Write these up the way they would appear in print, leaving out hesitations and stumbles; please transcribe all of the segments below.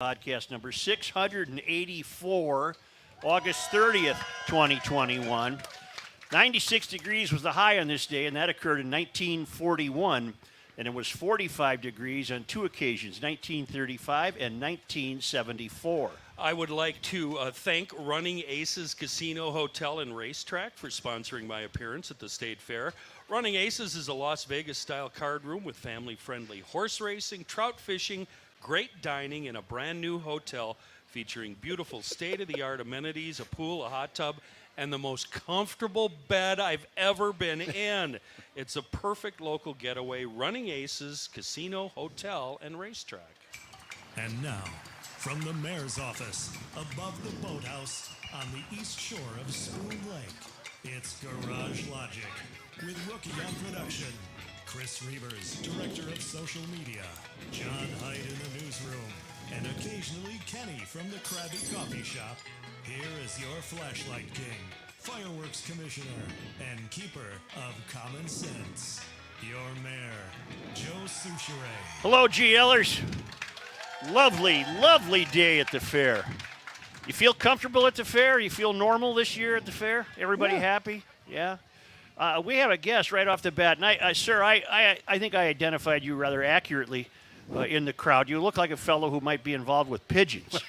Podcast number 684, August 30th, 2021. 96 degrees was the high on this day, and that occurred in 1941, and it was 45 degrees on two occasions, 1935 and 1974. I would like to thank Running Aces Casino, Hotel, and Racetrack for sponsoring my appearance at the State Fair. Running Aces is a Las Vegas-style card room with family-friendly horse racing, trout fishing, great dining, and a brand new hotel featuring beautiful state-of-the-art amenities, a pool, a hot tub, and the most comfortable bed I've ever been in. It's a perfect local getaway. Running Aces Casino, Hotel, and Racetrack. And now, from the mayor's office, above the boathouse on the east shore of Spoon Lake, it's Garage Logic with Rookie on production, Chris Reavers, director of social media, John Hyde in the newsroom, and occasionally Kenny from the Krabby Coffee Shop. Here is your flashlight king, fireworks commissioner, and keeper of common sense, your mayor, Joe Souchere. Hello, GLers. Lovely, lovely day at the fair. You feel comfortable at the fair? You feel normal this year at the fair? Everybody happy? Yeah? We have a guest right off the bat. And sir, I think I identified you rather accurately in the crowd. You look like a fellow who might be involved with pigeons.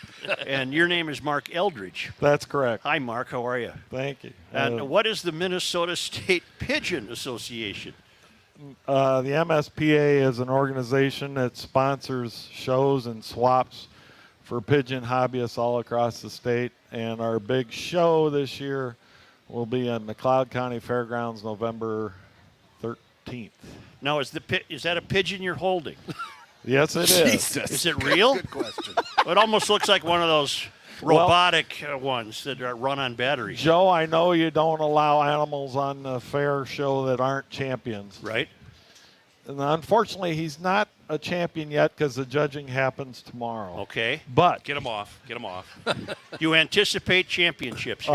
And your name is Mark Eldridge. That's correct. Hi, Mark. How are you? Thank you. And what is the Minnesota State Pigeon Association? The MSPA is an organization that sponsors shows and swaps for pigeon hobbyists all across the state. And our big show this year will be in McLeod County Fairgrounds November 13th. Now, is that a pigeon you're holding? Yes, it is. Jesus. Is it real? Good question. It almost looks like one of those robotic ones that run on batteries. Joe, I know you don't allow animals on the fair show that aren't champions. Right. And unfortunately, he's not a champion yet because the judging happens tomorrow. Okay. But Get him off. Get him off. You anticipate championships here.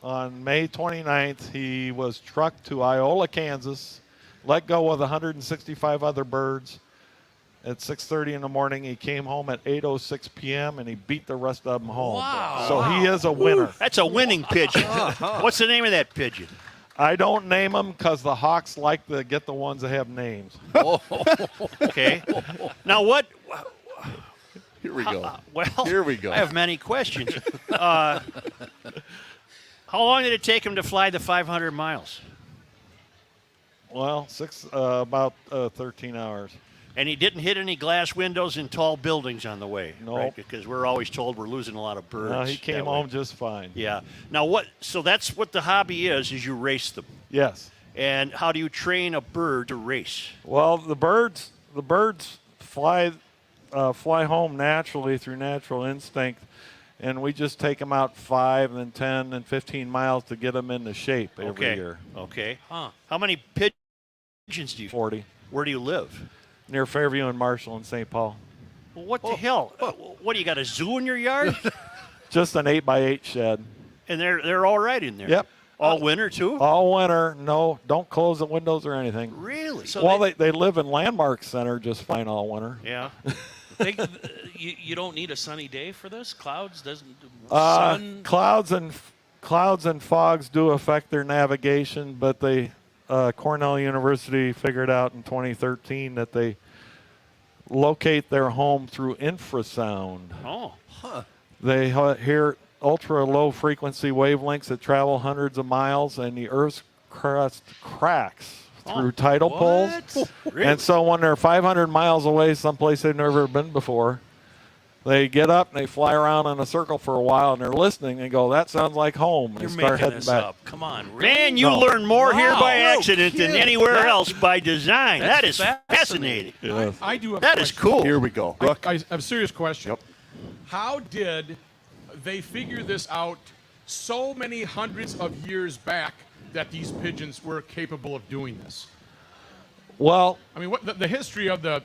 On May 29th, he was trucked to Iola, Kansas, let go with 165 other birds. At 6:30 in the morning, he came home at 8:06 p.m. and he beat the rest of them home. Wow. So he is a winner. That's a winning pigeon. What's the name of that pigeon? I don't name them because the Hawks like to get the ones that have names. Okay. Now what? Here we go. Well, Here we go. I have many questions. How long did it take him to fly the 500 miles? Well, about 13 hours. And he didn't hit any glass windows in tall buildings on the way. No. Right? Because we're always told we're losing a lot of birds. No, he came that way. home just fine. Yeah. Now what? So that's what the hobby is you race them. Yes. And how do you train a bird to race? Well, the birds fly home naturally through natural instinct, and we just take them out 5 and 10 and 15 miles to get them into shape every year. Okay. Huh. How many pigeons do you? 40. Where do you live? Near Fairview and Marshall in St. Paul. Well, what the hell? What do you got, a zoo in your yard? Just an 8x8 shed. And they're all right in there. Yep. All winter too? All winter. No, don't close the windows or anything. Really? So they live in Landmark Center just fine all winter. Yeah. You don't need a sunny day for this? Clouds doesn't sun? Clouds and fogs do affect their navigation, but Cornell University figured out in 2013 that they locate their home through infrasound. Oh. Huh. They hear ultra low frequency wavelengths that travel hundreds of miles, and the Earth's crust cracks through tidal poles. Really? And so when they're 500 miles away, someplace they've never been before, they get up and they fly around in a circle for a while, and they're listening and go, "That sounds like home." And You're they start making heading this back. up. Come on. Really? Man, you learn more here by Wow. accident than anywhere else by design. That is fascinating. Yes. I do have That a is question. cool. Here we go. Brooke. I have a serious question. Yep. How did they figure this out so many hundreds of years back that these pigeons were capable of doing this? Well, I mean, what the history of the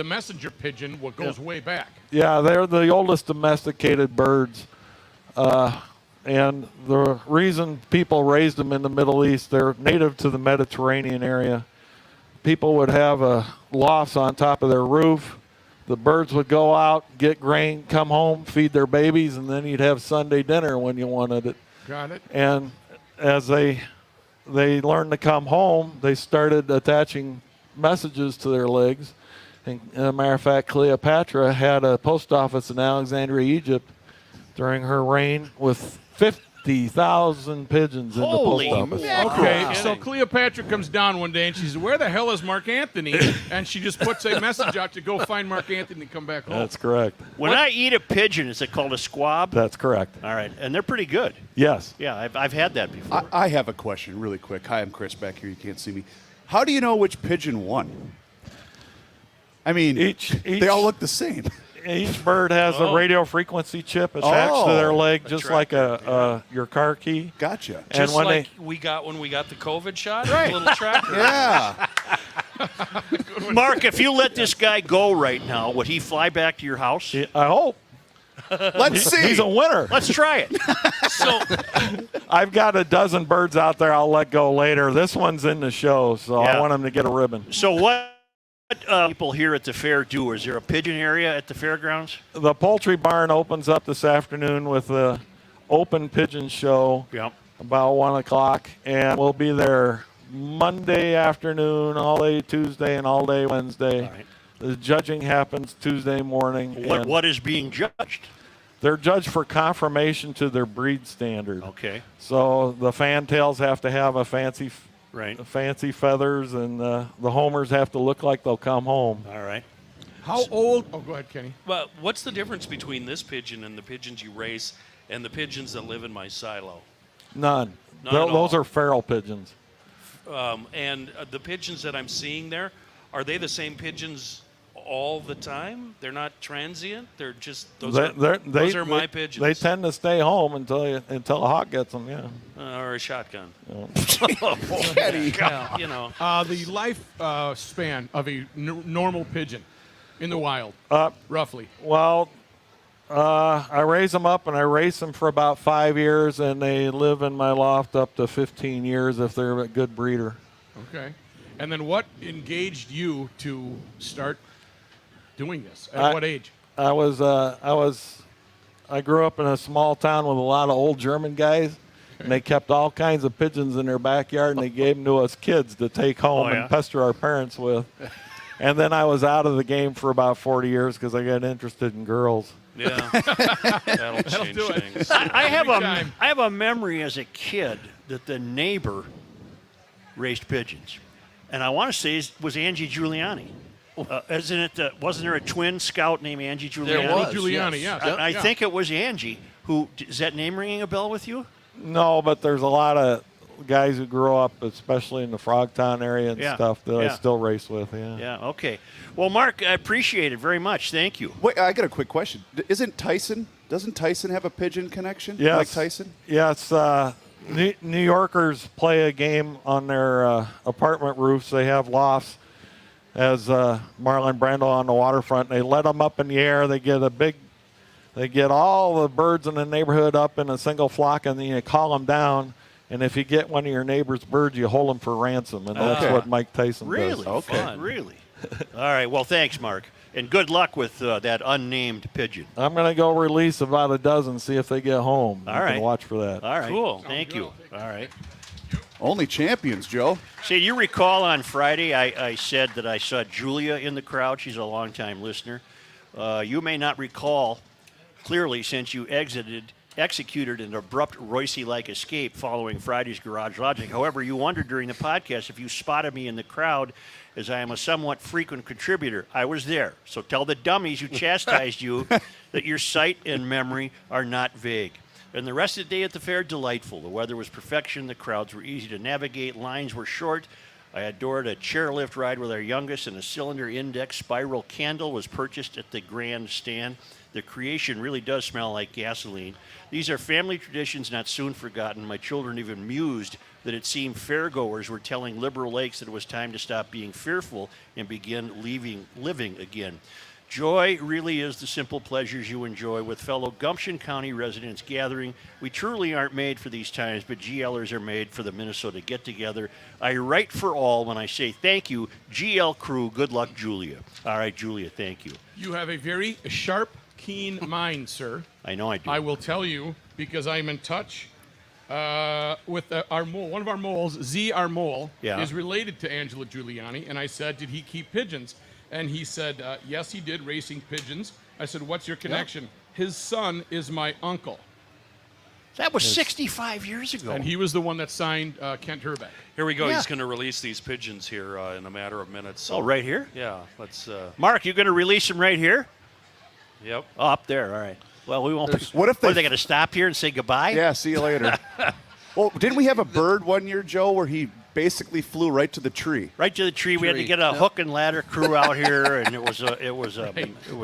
messenger pigeon goes way back. yeah, they're the oldest domesticated birds. And the reason people raised them in the Middle East, they're native to the Mediterranean area. People would have lofts on top of their roof. the birds would go out, get grain, come home, feed their babies, and then you'd have Sunday dinner when you wanted it. Got it. And as they learned to come home, they started attaching messages to their legs. And as a matter of fact, Cleopatra had a post office in Alexandria, Egypt during her reign with 50,000 pigeons in Holy the post office. mackerel. Okay, so Cleopatra comes down one day and she says, "Where the hell is Mark Anthony?" And she just puts a message out to go find Mark Anthony and come back home. That's correct. When I eat a pigeon, is it called a squab? That's correct. All right, and they're pretty good. Yes. Yeah, I've had that before. I have a question really quick. Hi, I'm Chris back here. You can't see me. How do you know which pigeon won? I mean, they all look the same. Each bird has a radio frequency chip attached to their leg, just like your car key. Gotcha. And Just when like we got when we got the COVID shot, Right. a little tracker. Yeah. Mark, if you let this guy go right now, would he fly back to your house? I hope Let's see. he's a winner. Let's try it. So I've got a dozen birds out there I'll let go later. This one's in the show, so Yeah. I want him to get a ribbon. So what people here at the fair do? Is there a pigeon area at the fairgrounds? The poultry barn opens up this afternoon with the open pigeon show Yeah. about 1 o'clock, and we'll be there Monday afternoon, all day Tuesday, and all day Wednesday. All right. The judging happens Tuesday morning. and What is being judged? They're judged for conformation to their breed standard. Okay. So the fantails have to have a fancy feathers, and the homers have to look like they'll come home. All right. How old? Oh, go ahead, Kenny. But what's the difference between this pigeon and the pigeons you race and the pigeons that live in my silo? None. None at Those all. are feral pigeons. And the pigeons that I'm seeing there, are they the same pigeons all the time? They're not transient. They're just those are my pigeons. They tend to stay home until a hawk gets them. Yeah. Or a shotgun. Kenny. Yeah, you know. The life span of a normal pigeon in the wild, roughly. Well, I raise them up and I race them for about 5 years, and they live in my loft up to 15 years if they're a good breeder. Okay. And then what engaged you to start doing this? At what age? I grew up in a small town with a lot of old German guys, and they kept all kinds of pigeons in their backyard, and they gave them to us kids to take home and pester our parents with. And then I was out of the game for about 40 years because I got interested in girls. Yeah. That'll change do it. things. I time. have a memory as a kid that the neighbor raised pigeons, and I want to say it was Angie Giuliani. Wasn't there a twin scout named Angie Giuliani? There was. Giuliani, yes. I think it was Angie. Is that name ringing a bell with you? No, but there's a lot of guys who grow up, especially in the Frogtown area and stuff, that I still race with. Yeah. Yeah. Okay. Well, Mark, I appreciate it very much. Thank you. Wait, I got a quick question. Doesn't Tyson have a pigeon connection? Yes. Mike Tyson? Yes. New Yorkers play a game on their apartment roofs. They have lofts, as Marlon Brando on the waterfront. They let them up in the air. They get all the birds in the neighborhood up in a single flock, and then you call them down. And if you get one of your neighbor's birds, you hold them for ransom, and that's what Mike Tyson Really? does. Fun. Really? All right. Well, thanks, Mark. And good luck with that unnamed pigeon. I'm going to go release about a dozen, see if they get home. All You right. can watch for that. All right. Cool. Thank you. All right. Only champions, Joe. See, you recall on Friday I said that I saw Julia in the crowd. She's a longtime listener. You may not recall clearly since you executed an abrupt Royce-like escape following Friday's Garage Logic. However, you wondered during the podcast if you spotted me in the crowd, as I am a somewhat frequent contributor. I was there. So tell the dummies who chastised you that your sight and memory are not vague. And the rest of the day at the fair, delightful. The weather was perfection. The crowds were easy to navigate. Lines were short. I adored a chairlift ride with our youngest, and a cylinder index spiral candle was purchased at the grandstand. The creation really does smell like gasoline. These are family traditions not soon forgotten. My children even mused that it seemed fairgoers were telling Liberal Lakes that it was time to stop being fearful and begin living again. Joy really is the simple pleasures you enjoy with fellow Gumption County residents gathering. We truly aren't made for these times, but GLers are made for the Minnesota get-together. I write for all when I say thank you, GL crew. Good luck, Julia. All right, Julia, thank you. You have a very sharp, keen mind, sir. I know I do. I will tell you because I'm in touch with our mole. One of our moles, Z, our mole, is related to Angelo Giuliani. And I said, did he keep pigeons? And he said, yes, he did, racing pigeons. I said, what's your connection? His son is my uncle. That was 65 years ago. And he was the one that signed Kent Herbeck. Here we go. Yeah. He's going to release these pigeons here in a matter of minutes. Oh, right here? Yeah, let's... Mark, you going to release them right here? Yep. Oh, up there. All right. Well, we won't. What if are they going to stop here and say goodbye? Yeah, see you later. Well, didn't we have a bird one year, Joe, where he basically flew right to the tree? Right to the tree. We had to get a hook and ladder crew out here, and it was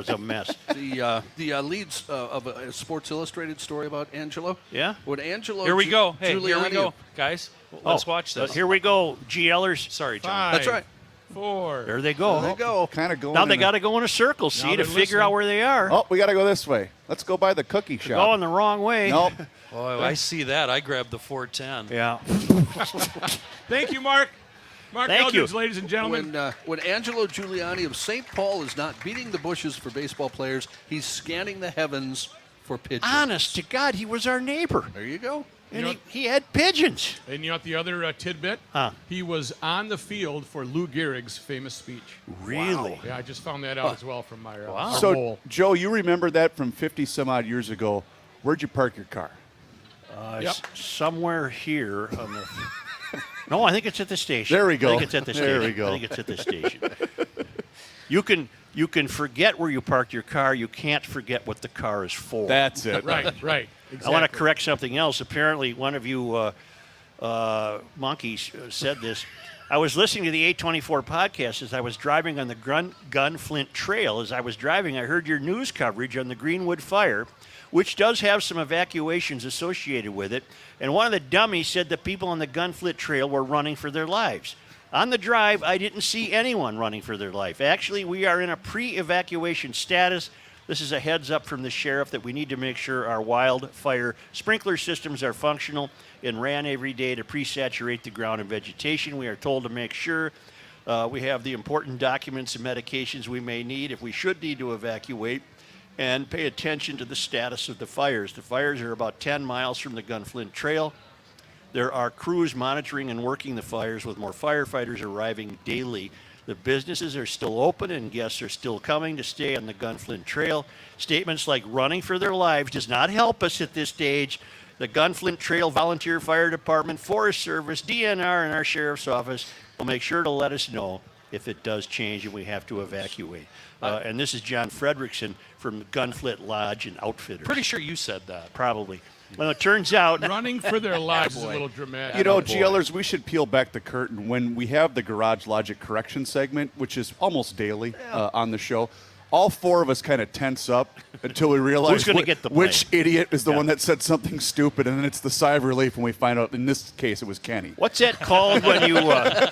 a mess. The leads of a Sports Illustrated story about Angelo. Yeah. When Angelo. Here we go. Hey, here we Giuliani- go. Guys, let's watch this. Here we go, GLers. Sorry, John. 5, That's right. 4. There they go. There they go. Kind of going. Now they in got to go in a circle, see, to they're figure listening. out where they are. Oh, we got to go this way. Let's go by the cookie shop. Going the wrong way. Nope. Oh, I see that. I grabbed the 410. Yeah. Thank you, Mark. Mark Thank Eldridge, you. ladies and gentlemen. When Angelo Giuliani of St. Paul is not beating the bushes for baseball players, he's scanning the heavens for pigeons. Honest to God, he was our neighbor, There you go. and You know- he had pigeons. And you know what the other tidbit? Huh. He was on the field for Lou Gehrig's famous speech. Really? Yeah, I just found that out as well from my our So, mole. Joe, you remember that from 50 some odd years ago. Where'd you park your car? Yep. Somewhere here on the. No, I think it's at the station. There we go. I think it's at the station. There we go. I think it's at the station. You can forget where you parked your car. You can't forget what the car is for. That's it. Right. Exactly. I want to correct something else. Apparently, one of you monkeys said this. I was listening to the 824 podcast as I was driving on the Gunflint Trail. As I was driving, I heard your news coverage on the Greenwood fire, which does have some evacuations associated with it. And one of the dummies said the people on the Gunflint Trail were running for their lives. On the drive, I didn't see anyone running for their life. Actually, we are in a pre-evacuation status. This is a heads up from the sheriff that we need to make sure our wildfire sprinkler systems are functional and ran every day to pre-saturate the ground and vegetation. We are told to make sure we have the important documents and medications we may need if we should need to evacuate, and pay attention to the status of the fires. The fires are about 10 miles from the Gunflint Trail. There are crews monitoring and working the fires with more firefighters arriving daily. The businesses are still open and guests are still coming to stay on the Gunflint Trail. Statements like running for their lives does not help us at this stage. The Gunflint Trail Volunteer Fire Department, Forest Service, DNR, and our Sheriff's Office will make sure to let us know if it does change and we have to evacuate. And this is John Fredrickson from Gunflint Lodge and Outfitters. Pretty sure you said that. Probably. Well, it turns out Running for their lives is a little dramatic. You know, GLers, we should peel back the curtain when we have the Garage Logic correction segment, which is almost daily on the show. All four of us kind of tense up until we realize Who's gonna get the which blame? idiot is the Yeah. one that said something stupid, and then it's the sigh of relief when we find out, in this case, it was Kenny. what's that called when you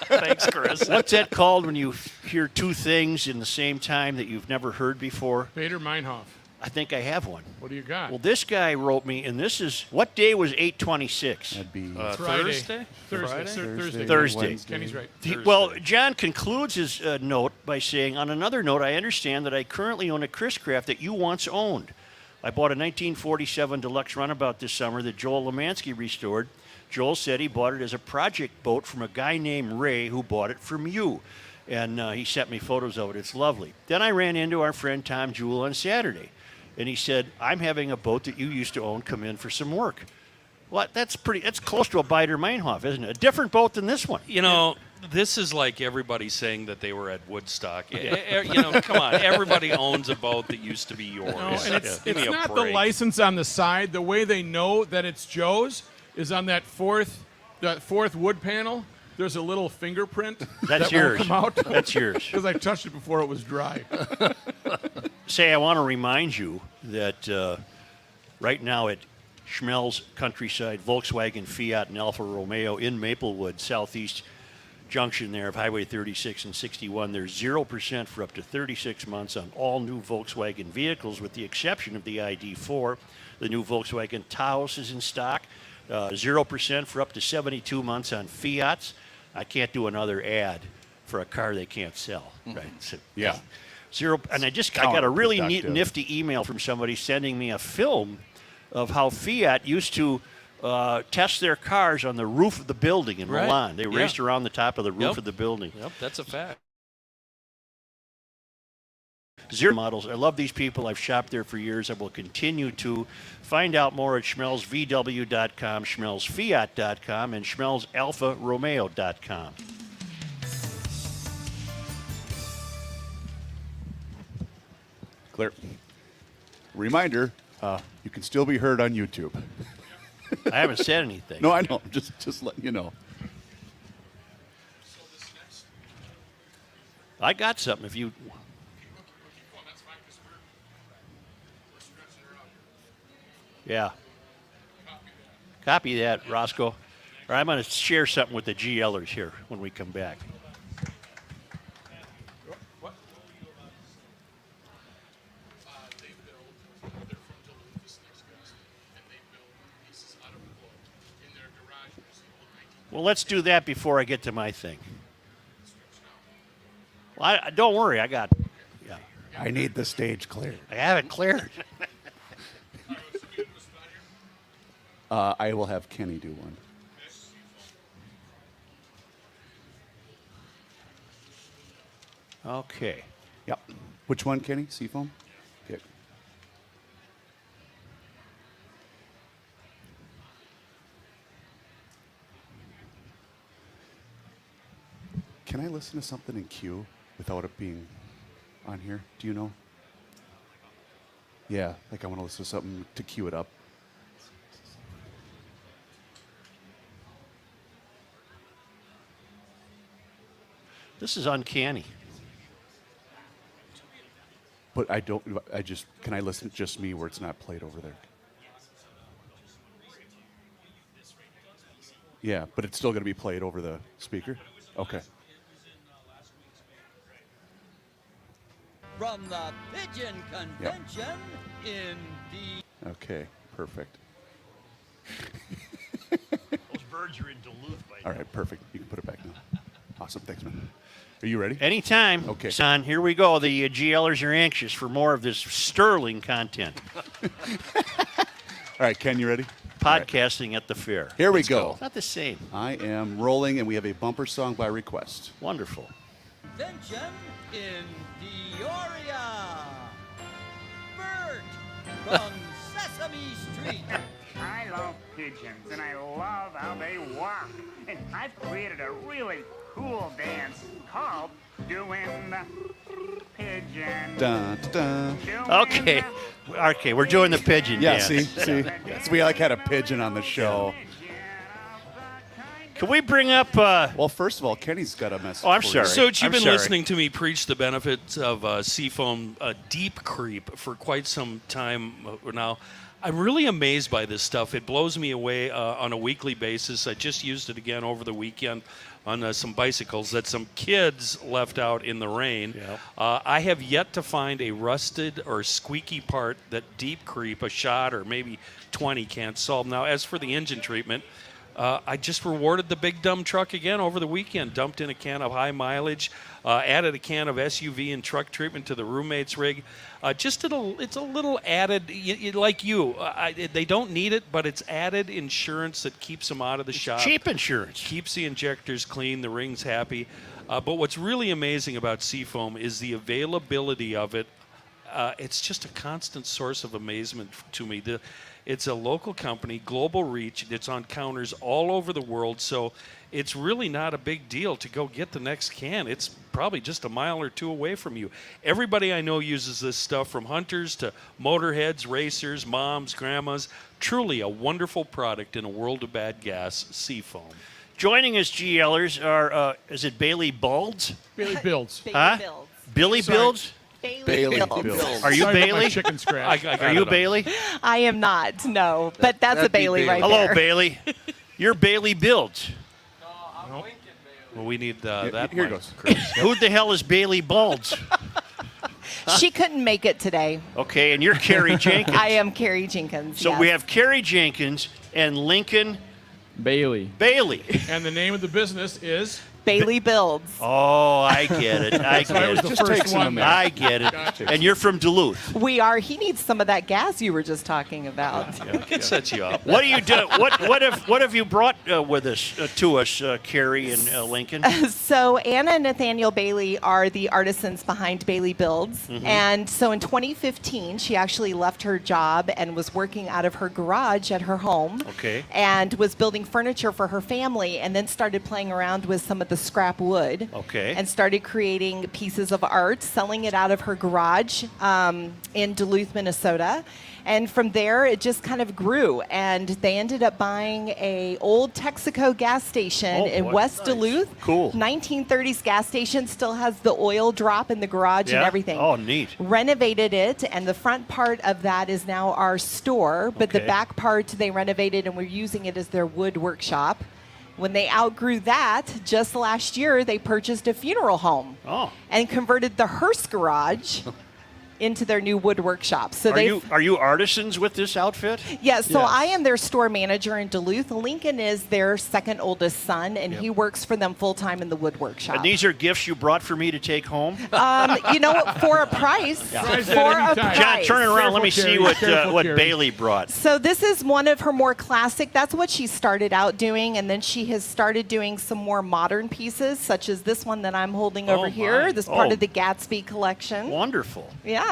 Thanks, Chris. what's that called when you hear two things in the same time that you've never heard before? Bader Meinhof. I think I have one. What do you got? Well, this guy wrote me, and this is what day was 8/26? That'd be Friday. Thursday? Thursday. Thursday. Wednesday. Kenny's right. Well, John concludes his note by saying, on another note, I understand that I currently own a Chris Craft that you once owned. I bought a 1947 Deluxe Runabout this summer that Joel Lemansky restored. Joel said he bought it as a project boat from a guy named Ray who bought it from you. And he sent me photos of it. It's lovely. Then I ran into our friend Tom Jewell on Saturday. And he said, I'm having a boat that you used to own come in for some work. Well, that's close to a Bider Meinhof, isn't it? A different boat than this one. You know, this is like everybody saying that they were at Woodstock. You know, come on. Everybody owns a boat that used to be yours. No, and it's Give me a not the break. license on the side. The way they know that it's Joe's is on that fourth wood panel. There's a little fingerprint That's that yours. won't come out. That's yours. Because I touched it before it was dry. Say, I want to remind you that right now at Schmelz Countryside, Volkswagen, Fiat, and Alfa Romeo in Maplewood, Southeast junction there of Highway 36 and 61. There's 0% for up to 36 months on all new Volkswagen vehicles, with the exception of the ID4. The new Volkswagen Taos is in stock. 0% for up to 72 months on Fiats. I can't do another ad for a car they can't sell. Right? So, Yeah. Zero. And I got a really neat, nifty email from somebody sending me a film of how Fiat used to test their cars on the roof of the building in Milan. They raced around the top of the roof of the building. Yep, that's a fact. Zero models. I love these people. I've shopped there for years. I will continue to. Find out more at schmelzvw.com, schmelzfiat.com, and schmelzalfaromeo.com. Clear. Reminder, you can still be heard on YouTube. I haven't said anything. No, I know. Just letting you know. I got something if you... Yeah. Copy that, Roscoe. Or I'm going to share something with the GLers here when we come back. Well, let's do that before I get to my thing. Well, don't worry, I got... Yeah. I need the stage cleared. I have it cleared. I will have Kenny do one. Okay. Yep. Which one, Kenny? Seafoam? Okay. Can I listen to something in Q without it being on here? Do you know? Yeah, like I want to listen to something to cue it up. This is uncanny. But can I listen to just me where it's not played over there? Yeah, but it's still going to be played over the speaker? Okay. From the Pigeon Convention in the... Okay, perfect. Those birds are in Duluth by now. All right, perfect. You can put it back now. Awesome. Thanks, man. Are you ready? Anytime. Okay. Son, here we go. The GLers are anxious for more of this sterling content. All right, Ken, you ready? Podcasting at the fair. Here we go. It's not the same. I am rolling, and we have a bumper song by request. Wonderful. Convention in Peoria. Bert from Sesame Street. I love pigeons, and I love how they walk. And I've created a really cool dance called Doing the Pigeon. Dun, dun, dun. Okay. Okay, we're doing the pigeon Yeah, dance. see? Yes, we had a pigeon on the show. Can we bring up... Well, first of all, Kenny's got a message. Oh, I'm for sorry. you. So you've I'm been sorry. listening to me preach the benefits of Seafoam Deep Creep for quite some time now. I'm really amazed by this stuff. It blows me away on a weekly basis. I just used it again over the weekend on some bicycles that some kids left out in the rain. Yep. I have yet to find a rusted or squeaky part that Deep Creep, a shot or maybe 20 can't solve. Now, as for the engine treatment, I just rewarded the big dumb truck again over the weekend. Dumped in a can of high mileage, added a can of SUV and truck treatment to the roommate's rig. It's a little added, like you. They don't need it, but it's added insurance that keeps them out of the shop. Cheap insurance. Keeps the injectors clean, the rings happy. But what's really amazing about Seafoam is the availability of it. It's just a constant source of amazement to me. It's a local company, global reach. It's on counters all over the world, so it's really not a big deal to go get the next can. It's probably just a mile or two away from you. Everybody I know uses this stuff, from hunters to motorheads, racers, moms, grandmas. Truly a wonderful product in a world of bad gas, Seafoam. Joining us, GLers, are, is it Bailey Bulds? Bailey Builds. Huh? Billy Builds? Bailey Bill. Bill. Are you Sorry about my Bailey? chicken scratch. Are you Bailey? I am not, no. But that's a that'd be Bailey right Hello, there. Bailey. You're Bailey Builds. Well, we need that. Here mic, goes. Chris. Who the hell is Bailey Balds? She couldn't make it today. Okay, and you're Carrie Jenkins. I am Carrie Jenkins. So yes. we have Carrie Jenkins and Lincoln Bailey. Bailey. And the name of the business is Bailey Builds. Oh, I get it. I That's why it get was it. the Just first takes him a one. minute. I get it. Gotcha. And you're from Duluth. We are. He needs some of that gas you were just talking about. We can set you up. What do you do? What have you brought with us to us, Carrie and Lincoln? So Anna and Nathaniel Bailey are the artisans behind Bailey Builds. And so in 2015, she actually left her job and was working out of her garage at her home. Okay. And was building furniture for her family, and then started playing around with some of the scrap wood. Okay. And started creating pieces of art, selling it out of her garage in Duluth, Minnesota. And from there, it just kind of grew. And they ended up buying a old Texaco gas station in boy. West Nice. Duluth. Cool. 1930s gas station, still has the oil drop in the garage and everything. Oh, neat. Renovated it, and the front part of that is now our store, but the Okay. back part they renovated, and we're using it as their wood workshop. When they outgrew that, just last year, they purchased a funeral home Oh. and converted the hearse garage into their new wood workshop. So Are you artisans with this outfit? yeah, so Yes. I am their store manager in Duluth. Lincoln is their second oldest son, and he works for them full time in the wood workshop. And these are gifts you brought for me to take home? You know what? For a price. Price at For any a time. John, price. turn it around. Let me Careful, see Carrie. what Careful, what Carrie. Bailey brought. So this is one of her more classic. That's what she started out doing, and then she has started doing some more modern pieces, such as this one that I'm holding over Oh, here. my. This part Oh. of the Gatsby collection. Wonderful. Yeah.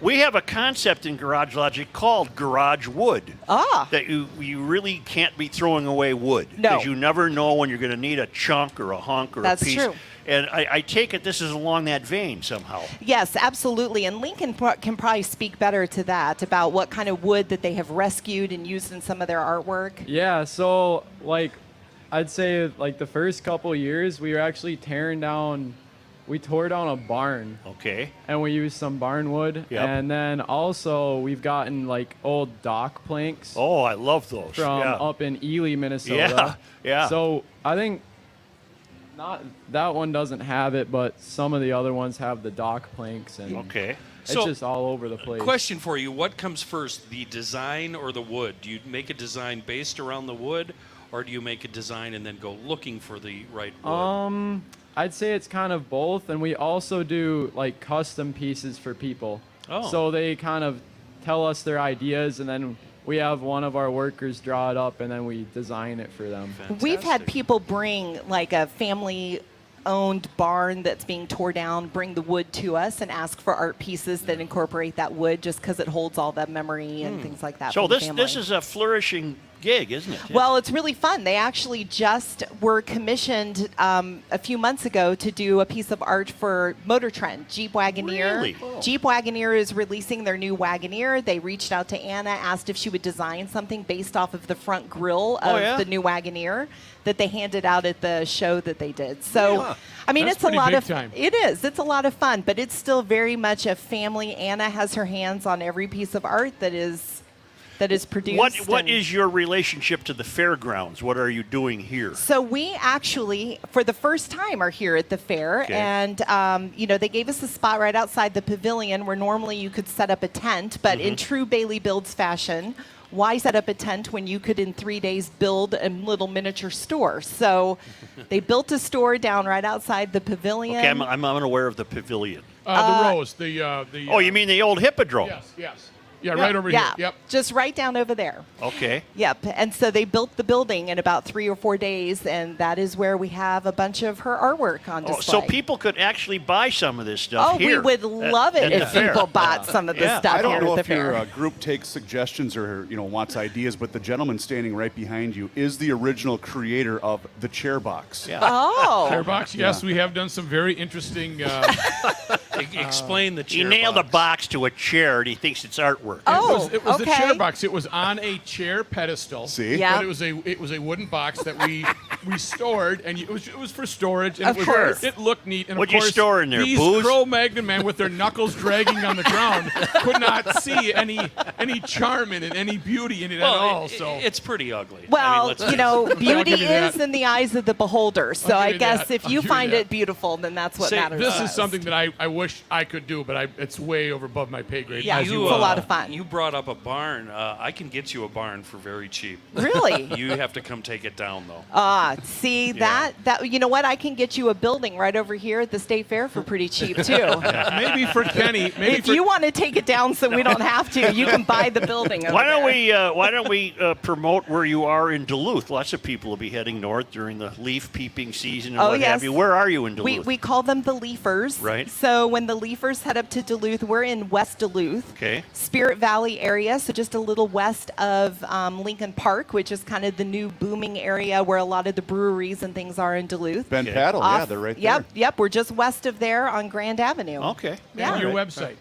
We have a concept in Garage Logic called Garage Wood. Ah. That you really can't be throwing away wood. No. Because you never know when you're going to need a chunk or a hunk or That's a piece. true. And I take it this is along that vein somehow. Yes, absolutely. And Lincoln can probably speak better to that about what kind of wood that they have rescued and used in some of their artwork. Yeah, so like I'd say like the first couple years we were actually we tore down a barn Okay. and we used some barn wood. Yep. And then also we've gotten like old dock planks Oh, I love those. from yeah. up in Ely, Minnesota. Yeah, yeah. So I think not that one doesn't have it, but some of the other ones have the dock planks, and Okay. it's So, just all over the place. Question for you: what comes first, the design or the wood? Do you make a design based around the wood, or do you make a design and then go looking for the right wood? I'd say it's kind of both, and we also do like custom pieces for people. Oh. So they kind of tell us their ideas, and then we have one of our workers draw it up, and then we design it for them. We've had Fantastic. people bring like a family owned barn that's being tore down, bring the wood to us and ask for art pieces that incorporate that wood just because it holds all that memory and things like that. So for the this family. is a flourishing gig, isn't it? Well, it's really fun. They actually just were commissioned a few months ago to do a piece of art for Motor Trend, Jeep Wagoneer. Really? Jeep Wagoneer is releasing their new Wagoneer. They reached out to Anna, asked if she would design something based off of the front grille of yeah? the new Wagoneer that they handed out at the show that they did. So, Yeah. I mean, That's it's a pretty lot big of time. it is. It's a lot of fun, but it's still very much a family. Anna has her hands on every piece of art that is produced. What and- is your relationship to the fairgrounds? What are you doing here? So we actually, for the first time, are here at the fair, Okay. and they gave us a spot right outside the pavilion where normally you could set up a tent, but in true Bailey Builds fashion, why set up a tent when you could in 3 days build a little miniature store? So they built a store down right outside the pavilion. Okay, I'm unaware of the pavilion. The Rose, the Oh, you mean the old Hippodrome? Yes. Yeah, right over yeah, here. Yep. just right down over there. Okay. Yep. And so they built the building in about 3 or 4 days, and that is where we have a bunch of her artwork on display. So people could actually buy some of this stuff Oh, here. we would love it at the if fair. people bought some of the Yeah. stuff I don't here know at the if your fair. group takes suggestions or wants ideas, but the gentleman standing right behind you is the original creator of the chair box. Yeah. Oh, Chair box. Yes, we have done some very interesting. Explain the He chair nailed box. a box to a chair, and he thinks it's artwork. Oh, it was okay. a chair box. It was on a chair pedestal. See? Yeah. But it was a wooden box that we we stored, and it was for storage. And Of course. It looked neat. And What'd of you course, store in there, these booze? Cro-Magnon men with their knuckles dragging on the ground could not see any charm in it, any beauty in it at all. So it's pretty ugly. Well, let's you know, beauty give you that. is in the eyes of the beholder. So I'll I give you guess that. if I'll you give you find that. it beautiful, then that's what Say, matters. this to is us. something that I wish I could do, but it's way over above my pay grade. Yeah, as it's you a will. lot of fun. You brought up a barn. I can get you a barn for very cheap. Really? You have to come take it down, though. See that you know what? I can get you a building right over here at the State Fair for pretty cheap too. Maybe for Kenny. Maybe If for you want to take it down so we don't have to, you can buy the building. Over Why don't there. we promote where you are in Duluth? Lots of people will be heading north during the leaf peeping season and Oh, what yes. have you. Where are you in Duluth? We call them the Leafers. Right. So when the Leafers head up to Duluth, we're in West Duluth. Okay. Spirit Valley area, so just a little west of Lincoln Park, which is kind of the new booming area where a lot of the breweries and things are in Duluth. Ben Paddle, yeah, they're right there. Yep. We're just west of there on Grand Avenue. Okay. Yeah. your website.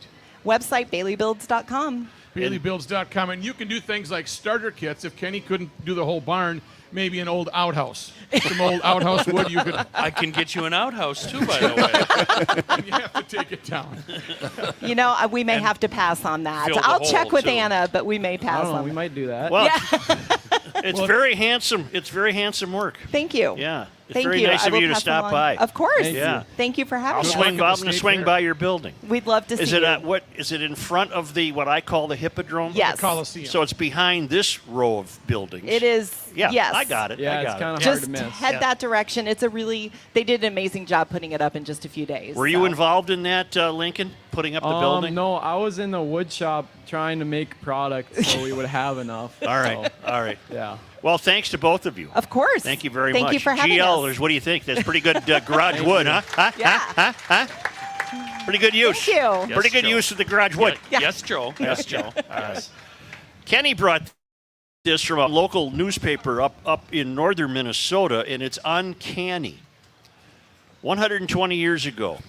Website, BaileyBuilds.com. BaileyBuilds.com, and you can do things like starter kits. If Kenny couldn't do the whole barn, maybe an old outhouse, some old outhouse wood. You could. I can get you an outhouse, too, by the way. You have to take it down. You know, we may have to pass on that. fill the I'll hole, check with too. Anna, but we may I pass don't know. on We that. might do that. Well, Yeah. it's very handsome. It's very handsome work. Thank you. Yeah. It's Thank very you. nice I of will you to pass stop along. by. Of course. Thank Yeah. Thank you for having I'll us. swing Look by. at I'm the going to state swing fair. by your building. We'd love to Is see it you. is it in front of the what I call the Hippodrome? Yes. Coliseum. So it's behind this row of buildings. It is. Yeah. Yes. I got it. Yeah, I it's got kind it. of hard Just to miss. head Yeah. that direction. They did an amazing job putting it up in just a few days. Were you involved in that, Lincoln, putting up the building? No, I was in the wood shop trying to make product so we would have enough. All right. So, All right. yeah. Well, thanks to both of you. Of course. Thank you very much. Thank you for having GLers, us. what do you think? That's pretty good garage wood, huh? Huh? Yeah. Huh? Huh? Pretty good use. Thank you. Yes, Pretty good Joe. use of the garage wood. Yeah. Yes, Joe. Yes, Joe. Yes. Kenny brought this from a local newspaper up in northern Minnesota, and it's uncanny. 120 years ago,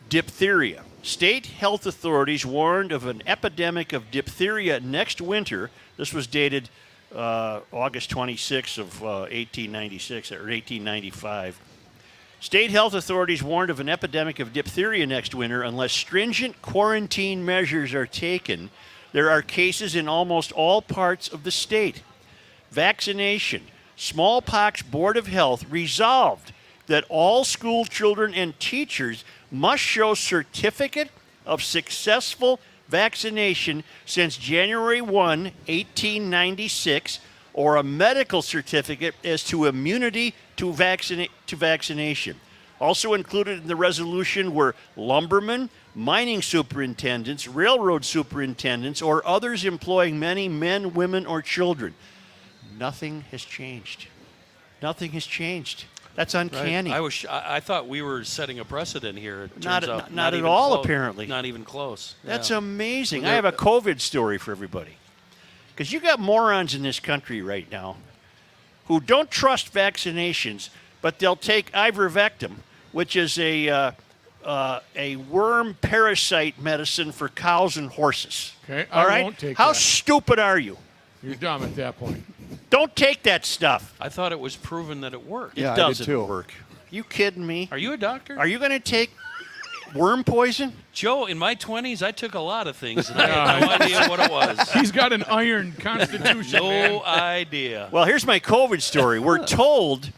diphtheria. State health authorities warned of an epidemic of diphtheria next winter. This was dated August 26 of 1896 or 1895. State health authorities warned of an epidemic of diphtheria next winter unless stringent quarantine measures are taken. There are cases in almost all parts of the state. Vaccination. Smallpox Board of Health resolved that all school children and teachers must show certificate of successful vaccination since January 1, 1896, or a medical certificate as to immunity to vaccination. Also included in the resolution were lumbermen, mining superintendents, railroad superintendents, or others employing many men, women, or children. Nothing has changed. Nothing has changed. That's uncanny. I thought we were setting a precedent here. It Not- turns out not at even all, close. apparently. Not even close. That's Yeah. amazing. Well, I have a COVID story for everybody. Because you got morons in this country right now who don't trust vaccinations, but they'll take ivermectin, which is a worm parasite medicine for cows and horses. Okay, All I right? won't take How that. stupid are you? You're dumb at that point. Don't take that stuff. I thought it was proven that it worked. Yeah, It I did doesn't too. work. You kidding me? Are you a doctor? Are you going to take worm poison? Joe, in my 20s, I took a lot of things, and I had no idea what it was. He's got an iron constitution, man. No idea. Well, here's my COVID story. We're told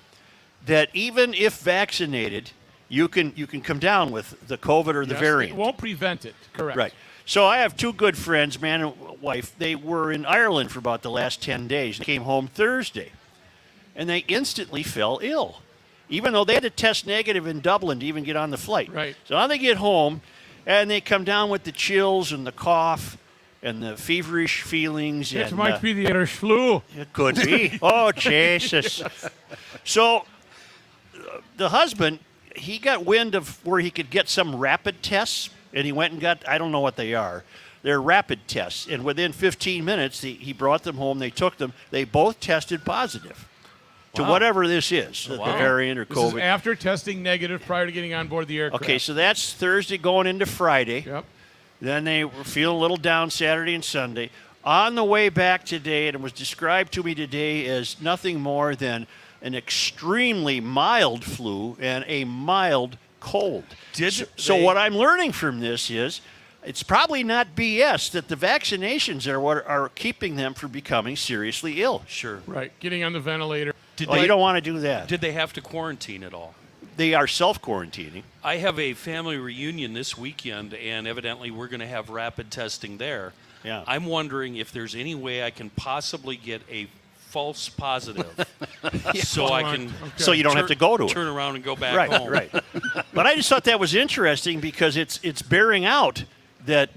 that even if vaccinated, you can come down with the COVID or the Yes, variant. It won't prevent it. Correct. Right. So I have two good friends, man and wife. They were in Ireland for about the last 10 days. They came home Thursday, and they instantly fell ill, even though they had to test negative in Dublin to even get on the flight. Right. So now they get home, and they come down with the chills and the cough and the feverish feelings. It and, might be the Irish flu. It could be. Oh, Jesus. So the husband, he got wind of where he could get some rapid tests, and he went and got, I don't know what they are. They're rapid tests. And within 15 minutes, he brought them home. They took them. They both tested positive to whatever this is, the variant or This is COVID. after testing negative prior to getting on board the aircraft. Okay, so that's Thursday going into Friday. Yep. Then they were feeling a little down Saturday and Sunday. On the way back today, and it was described to me today as nothing more than an extremely mild flu and a mild cold. So what I'm learning from this is it's probably not BS that the vaccinations are what are keeping them from becoming seriously ill. Sure. Right. Getting on the ventilator. You don't want to do that. Did they have to quarantine at all? They are self-quarantining. I have a family reunion this weekend, and evidently we're going to have rapid testing there. Yeah. I'm wondering if there's any way I can possibly get a false positive so I can so you don't have to go to it. Turn around and go back home. Right. But I just thought that was interesting because it's bearing out that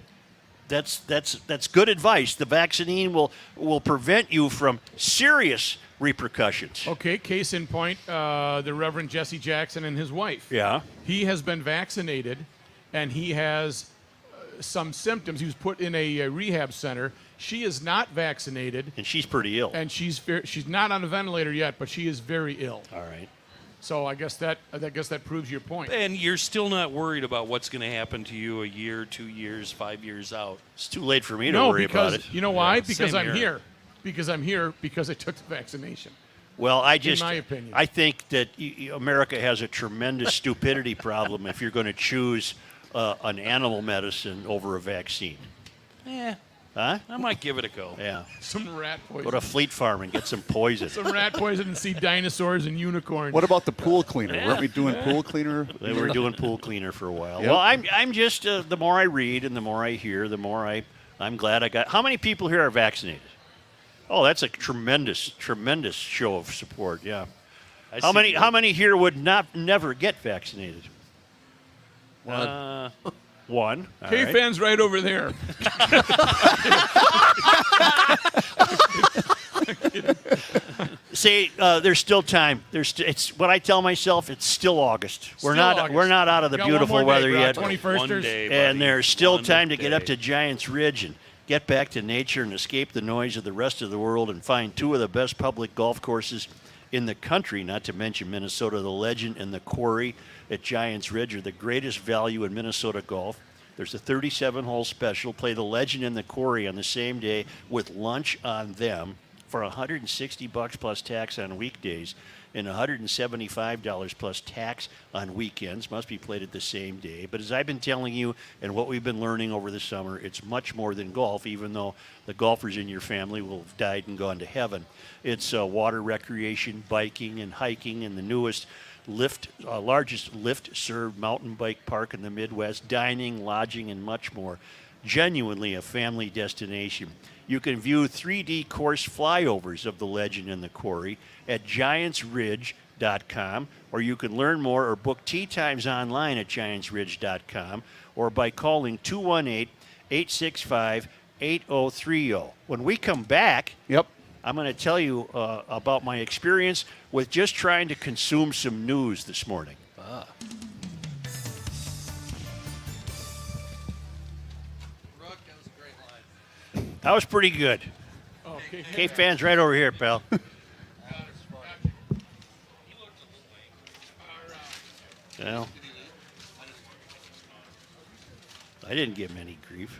that's good advice. The vaccine will prevent you from serious repercussions. Okay, case in point, the Reverend Jesse Jackson and his wife. Yeah. He has been vaccinated, and he has some symptoms. He was put in a rehab center. She is not vaccinated. And she's pretty ill. And she's not on a ventilator yet, but she is very ill. All right. So I guess that proves your point. And you're still not worried about what's going to happen to you a year, 2 years, 5 years out. It's too late for me to worry about it. You know why? Yeah, because same I'm here. here. Because I'm here because I took the vaccination. Well, in my opinion. I think that America has a tremendous stupidity problem if you're going to choose an animal medicine over a vaccine. Huh? I might give it a go. Yeah. Some rat poison. Go to Fleet Farm and get some poison. Some rat poison and see dinosaurs and unicorns. What about the pool cleaner? Weren't we doing pool cleaner? They were doing pool cleaner for a while. Yep. Well, I'm just the more I read and the more I hear, the more I'm glad I got. How many people here are vaccinated? Oh, that's a tremendous show of support. Yeah. How many here would never get vaccinated? One. One. All right. K-Fan's right over there. See, there's still time. It's what I tell myself. It's still August. We're not out of the We got beautiful one more day, weather bro. yet. 21st. One day, buddy. And there's still One time to get up day. to Giants Ridge and get back to nature and escape the noise of the rest of the world and find two of the best public golf courses in the country, not to mention Minnesota. The Legend and the Quarry at Giants Ridge are the greatest value in Minnesota golf. There's a 37-hole special. Play the Legend and the Quarry on the same day with lunch on them for $160 plus tax on weekdays and $175 plus tax on weekends. Must be played at the same day. But as I've been telling you and what we've been learning over the summer, it's much more than golf, even though the golfers in your family will have died and gone to heaven. It's water recreation, biking, and hiking, and the newest largest lift-served mountain bike park in the Midwest, dining, lodging, and much more. Genuinely a family destination. You can view 3D course flyovers of the Legend and the Quarry at giantsridge.com, or you can learn more or book tee times online at giantsridge.com or by calling 218-865-8030. When we come back, I'm going to tell you about my experience with just trying to consume some news this morning. That was pretty good. K-Fan's right over here, pal. Well, I didn't give him any grief.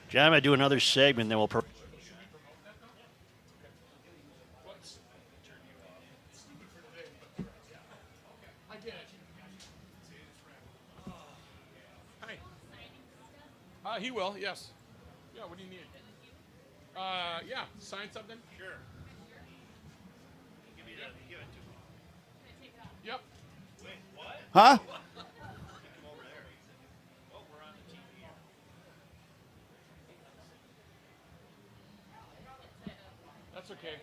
John, I'm going to do another segment, then we'll... He will, yes. Yeah, what do you need? Yeah, sign something? Sure. Give it to me. Yep. Wait, what? Huh? Come over there. Oh, we're on the TV. That's okay.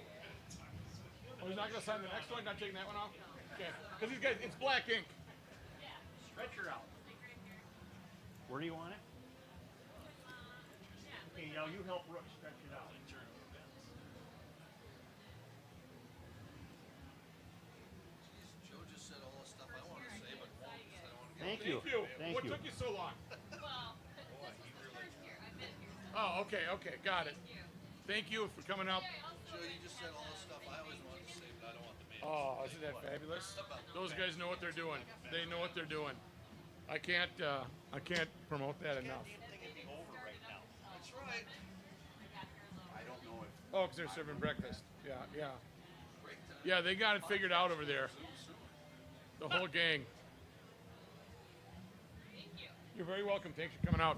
Oh, he's not going to sign the next one? Not taking that one off? Okay. Because these guys, it's black ink. Stretch her out. Where do you want it? Okay, now you help Brooke stretch it out. Joe just said all the stuff I want to say, but Thank you. Thank What you. took you so long? Oh, okay, got it. Thank you for coming out. Joe, you just said all the stuff I always wanted to say, but I don't want the man. Oh, isn't that fabulous? Those guys know what they're doing. They know what they're doing. I can't promote that enough. That's right. I don't Oh, because they're serving breakfast. Yeah, yeah. Yeah, they got it figured out over there. The whole gang. You're very welcome. Thanks for coming out.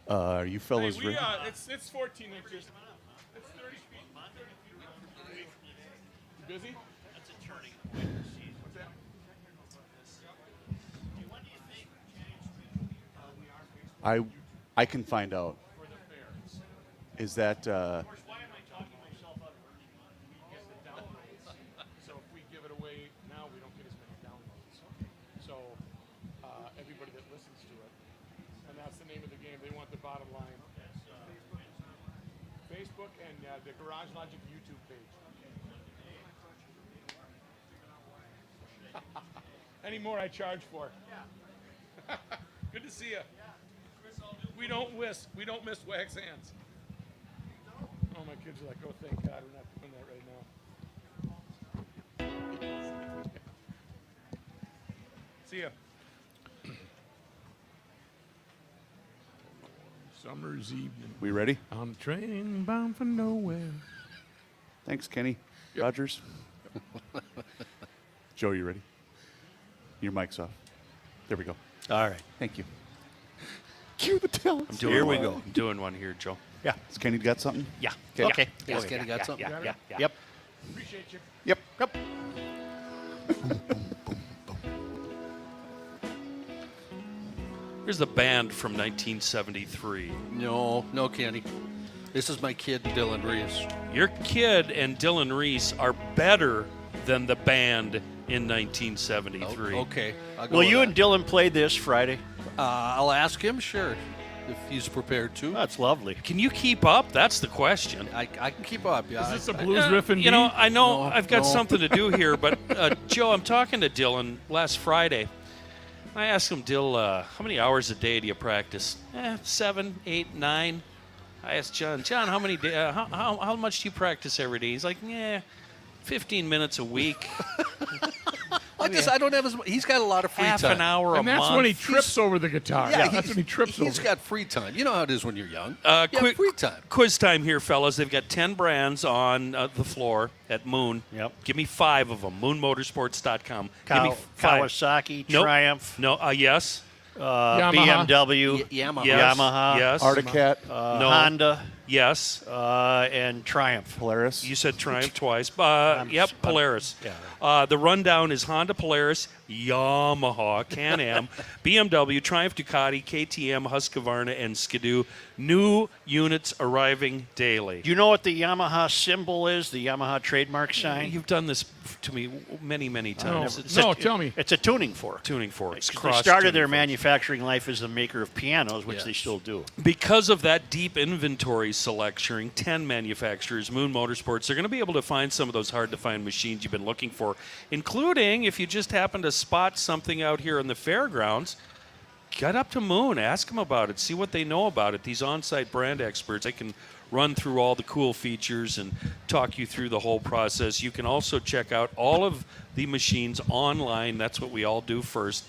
Are you fellas Hey, ready? it's 14 inches. It's 30 feet. 30 feet. You busy? That's a turning point. What's that? I can find out. Is that Why am I talking myself out of earning money? We get the downloads. So if we give it away now, we don't get as many downloads. So everybody that listens to it, and that's the name of the game. They want the bottom line. Facebook and the Garage Logic YouTube page. Any more I charge for. Good to see you. We don't miss wax hands. Oh, my kids are like, oh, thank God we're not doing that right now. See ya. Summer's evening. we ready? On a train bound for nowhere. Thanks, Kenny. Rogers. Joe, you ready? Your mic's off. There we go. All right. Thank you. Cue the talent. Here we go. I'm doing one here, Joe. Yeah. Has Kenny got something? Yeah. Okay. Okay. Yes, Okay. Kenny got something. Yeah. Yep. Appreciate you. Yep. Yep. Here's the band from 1973. No, Kenny. This is my kid, Dylan Reese. Your kid and Dylan Reese are better than the band in 1973. Okay. I'll go Well, with you that. and Dylan played this Friday. I'll ask him, sure, if he's prepared to. That's lovely. Can you keep up? That's the question. I can keep up. Yeah. Is this a blues riff in You know, I know No, I've got no. something to do here, but Joe, I'm talking to Dylan last Friday. I asked him, Dill, how many hours a day do you practice? 7, 8, 9. I asked John, how many how much do you practice every day? He's like, 15 minutes a week. I don't have as much. He's got a lot of free half time. an hour And a that's month. when he trips over the guitar. Yeah, That's when he trips over. He's got free time. You know how it is when you're young. Quick, you have free time. Quiz time here, fellas. They've got 10 brands on the floor at Moon. Yep. Give me 5 of them. MoonMotorsports.com. Give me 5. Kawasaki, Nope. Triumph, No, yes. Yamaha. BMW, Yamaha. Yes. Yamaha, Yes. Articat, No. Honda, Yes. and Triumph. Polaris. You said Triumph twice. Yep, spun- Polaris. yeah. The rundown is Honda, Polaris, Yamaha, Can-Am, BMW, Triumph, Ducati, KTM, Husqvarna, and Skidoo. New units arriving daily. Do you know what the Yamaha symbol is? The Yamaha trademark sign? You've done this to me many, many times. It's No, tell me. It's a tuning fork. tuning forks. They cross started tuning their forks. manufacturing life as a maker of pianos, which they Yes. still do. Because of that deep inventory selection, 10 manufacturers, Moon Motorsports, they're going to be able to find some of those hard-to-find machines you've been looking for, including if you just happen to spot something out here in the fairgrounds, get up to Moon, ask them about it, see what they know about it. These on-site brand experts, they can run through all the cool features and talk you through the whole process. You can also check out all of the machines online. That's what we all do first.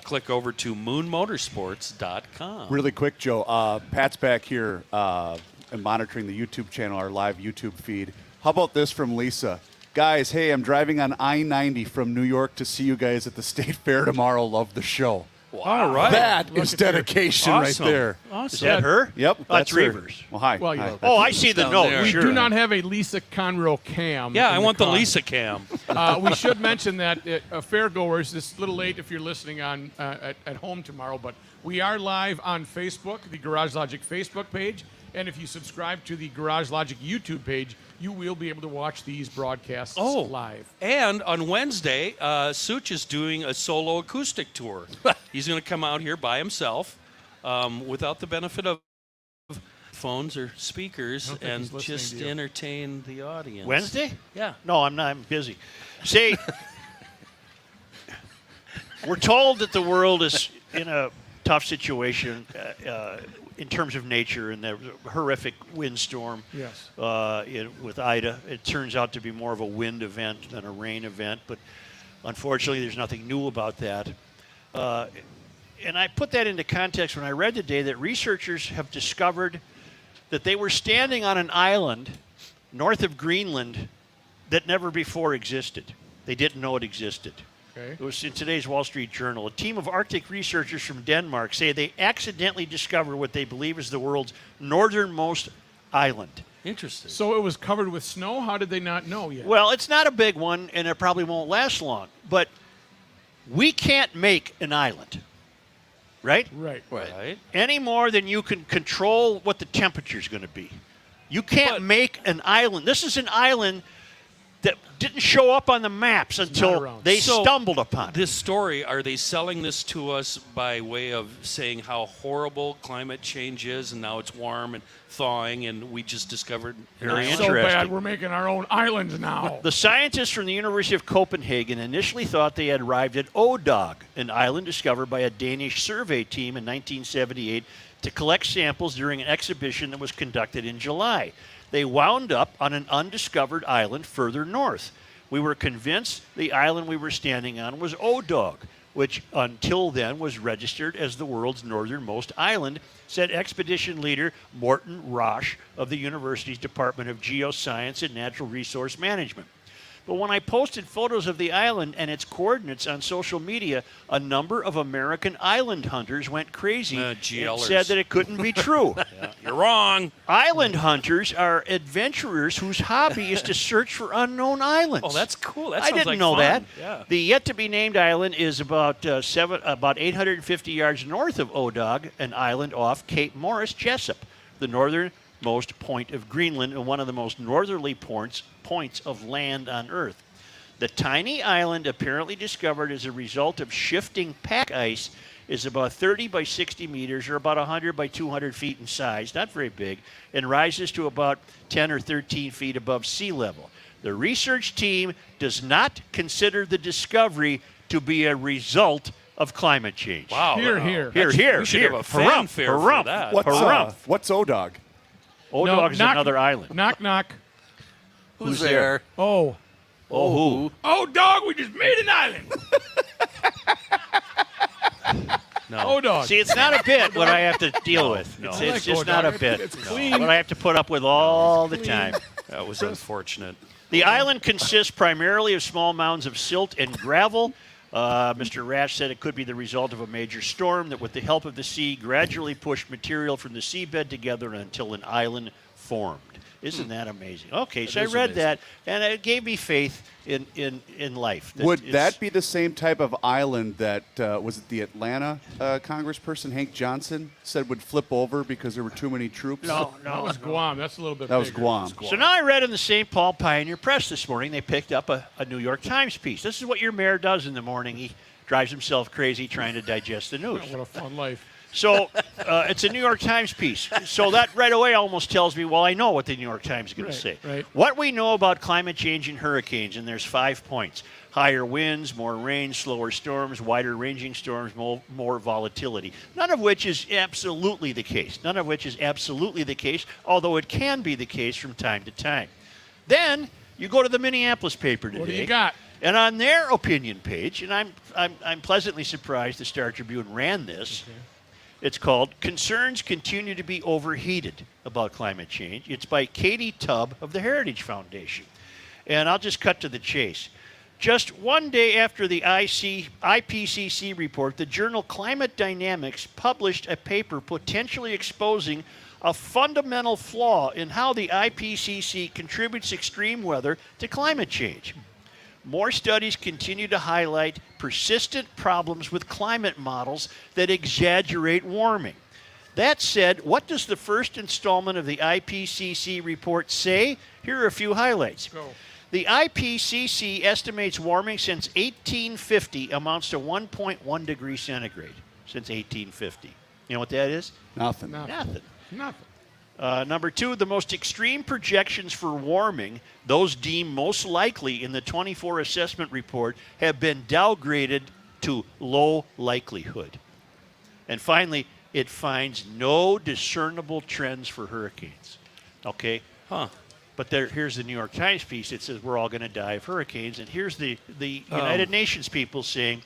Click over to moonmotorsports.com. Really quick, Joe. Pat's back here and monitoring the YouTube channel, our live YouTube feed. How about this from Lisa? Guys, hey, I'm driving on I-90 from New York to see you guys at the State Fair tomorrow. Love the show. All right. That is dedication Awesome. right there. Awesome. Is that her? Yep. That's her. Reavers. Well, hi. Well, Hi. Oh, I see the down note. there. We Sure. do not have a Lisa Conroe cam. Yeah, in I want the car. Lisa cam. We should mention that fairgoers, this is a little late if you're listening on at home tomorrow, but we are live on Facebook, the Garage Logic Facebook page, and if you subscribe to the Garage Logic YouTube page, you will be able to watch these broadcasts live. And on Wednesday, Such is doing a solo acoustic tour. He's going to come out here by himself without the benefit of phones or speakers think and he's listening just to you. entertain the audience. Wednesday? Yeah. No, I'm not. I'm busy. See, we're told that the world is in a tough situation in terms of nature and the horrific windstorm Yes. with Ida. It turns out to be more of a wind event than a rain event, but unfortunately there's nothing new about that. And I put that into context when I read today that researchers have discovered that they were standing on an island north of Greenland that never before existed. They didn't know it existed. Okay. It was in today's Wall Street Journal. A team of Arctic researchers from Denmark say they accidentally discovered what they believe is the world's northernmost island. Interesting. So it was covered with snow? How did they not know yet? Well, it's not a big one, and it probably won't last long. But we can't make an island, right? Right. Right. Any more than you can control what the temperature is going to be. You can't make an island. This is an island that didn't show up on the maps until they stumbled upon it. This story, are they selling this to us by way of saying how horrible climate change is and now it's warm and thawing and we just discovered Very so interesting. bad we're making our own islands now. The scientists from the University of Copenhagen initially thought they had arrived at Odog, an island discovered by a Danish survey team in 1978 to collect samples during an exhibition that was conducted in July. They wound up on an undiscovered island further north. We were convinced the island we were standing on was Odog, which until then was registered as the world's northernmost island, said expedition leader Morten Roche of the university's Department of Geoscience and Natural Resource Management. But when I posted photos of the island and its coordinates on social media, a number of American island hunters went crazy and said that it couldn't be true. You're wrong. Island hunters are adventurers whose hobby is to search for unknown islands. Oh, that's cool. That I sounds didn't like know fun. that. Yeah. The yet-to-be-named island is about 850 yards north of Odog, an island off Cape Morris Jesup, the northernmost point of Greenland and one of the most northerly points of land on Earth. The tiny island, apparently discovered as a result of shifting pack ice, is about 30 by 60 meters, or about 100 by 200 feet in size, not very big, and rises to about 10 or 13 feet above sea level. The research team does not consider the discovery to be a result of climate change. Wow. Here. Here. We should have a fanfare for that. What's Odog? Odog is another island. Knock, knock. Who's there? Oh. Oh, who? Oh, dog, we just made an island. No. Oh, dog. See, it's not a bit what I have to deal with. No. It's just not a bit. It's clean. What I have to put up with all the time. That was unfortunate. The island consists primarily of small mounds of silt and gravel. Mr. Rash said it could be the result of a major storm that, with the help of the sea, gradually pushed material from the seabed together until an island formed. Isn't that amazing? Okay, so I read that, and it gave me faith in life. Would that be the same type of island that, was it the Atlanta congressperson, Hank Johnson, said would flip over because there were too many troops? No. That was Guam. That's a little bit That was bigger. Guam. So now I read in the St. Paul Pioneer Press this morning, they picked up a New York Times piece. This is what your mayor does in the morning. He drives himself crazy trying to digest the news. What a fun life. So it's a New York Times piece. So that right away almost tells me, well, I know what the New York Times is going to say. Right. What we know about climate change and hurricanes, and there's 5 points. Higher winds, more rain, slower storms, wider ranging storms, more volatility. None of which is absolutely the case. Although it can be the case from time to time. Then you go to the Minneapolis paper today. What do you got? And on their opinion page, and I'm pleasantly surprised the Star Tribune ran this. Okay. It's called "Concerns Continue to be Overheated About Climate Change." It's by Katie Tubb of the Heritage Foundation. And I'll just cut to the chase. Just one day after the IPCC report, the journal Climate Dynamics published a paper potentially exposing a fundamental flaw in how the IPCC contributes extreme weather to climate change. More studies continue to highlight persistent problems with climate models that exaggerate warming. That said, what does the first installment of the IPCC report say? Here are a few highlights. Go. The IPCC estimates warming since 1850 amounts to 1.1 degrees centigrade. Since 1850. You know what that is? Nothing. Number 2, the most extreme projections for warming, those deemed most likely in the 24 assessment report, have been downgraded to low likelihood. And finally, it finds no discernible trends for hurricanes. Okay? But here's the New York Times piece. It says we're all going to die of hurricanes. And here's the United Nations people saying,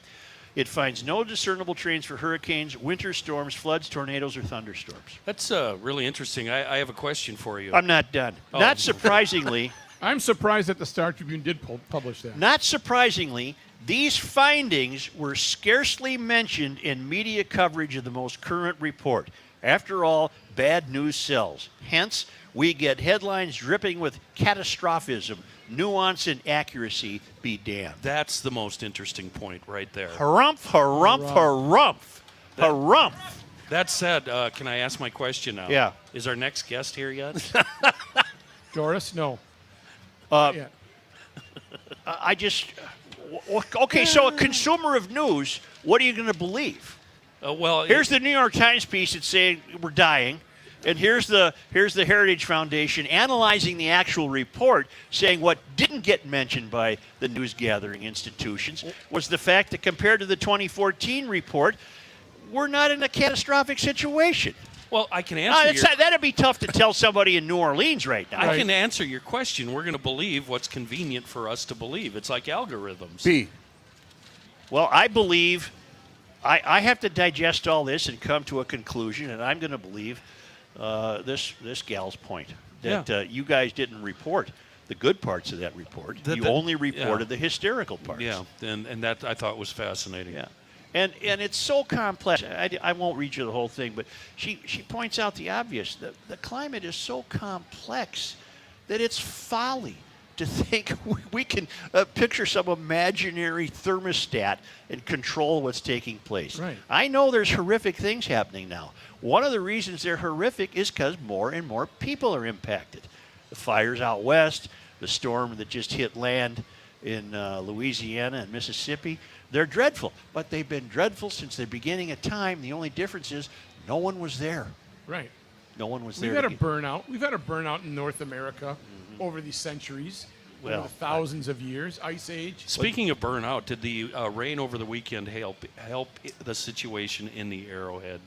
It finds no discernible trains for hurricanes, winter storms, floods, tornadoes, or thunderstorms. That's really interesting. I have a question for you. I'm not done. Oh. Not surprisingly, I'm surprised that the Star Tribune did publish that. not surprisingly, these findings were scarcely mentioned in media coverage of the most current report. After all, bad news sells. Hence, we get headlines dripping with catastrophism, nuance, and accuracy be damned. That's the most interesting point right there. Harumph, harumph, harumph, harumph. That said, can I ask my question now? Yeah. Is our next guest here yet? Doris, no. I just... Okay, so a consumer of news, what are you going to believe? Well, Here's the New York Times piece that's saying we're dying, and here's the Heritage Foundation analyzing the actual report, saying what didn't get mentioned by the news gathering institutions was the fact that compared to the 2014 report, we're not in a catastrophic situation. Well, I can answer That'd be tough to tell somebody in New Orleans right now. I can answer your question. We're going to believe what's convenient for us to believe. It's like algorithms. B. Well, I believe I have to digest all this and come to a conclusion, and I'm going to believe this gal's point that you guys didn't report the good parts of that report. You only reported the hysterical parts. Yeah, and that I thought was fascinating. Yeah. And it's so complex. I won't read you the whole thing, but she points out the obvious. The climate is so complex that it's folly to think we can picture some imaginary thermostat and control what's taking place. Right. I know there's horrific things happening now. One of the reasons they're horrific is because more and more people are impacted. The fires out west, the storm that just hit land in Louisiana and Mississippi, they're dreadful. But they've been dreadful since the beginning of time. The only difference is no one was there. Right. No one was there. We've had a burnout. We've had a burnout in North America over the centuries, over the thousands of years, Ice Age. Speaking of burnout, did the rain over the weekend help the situation in the Arrowhead?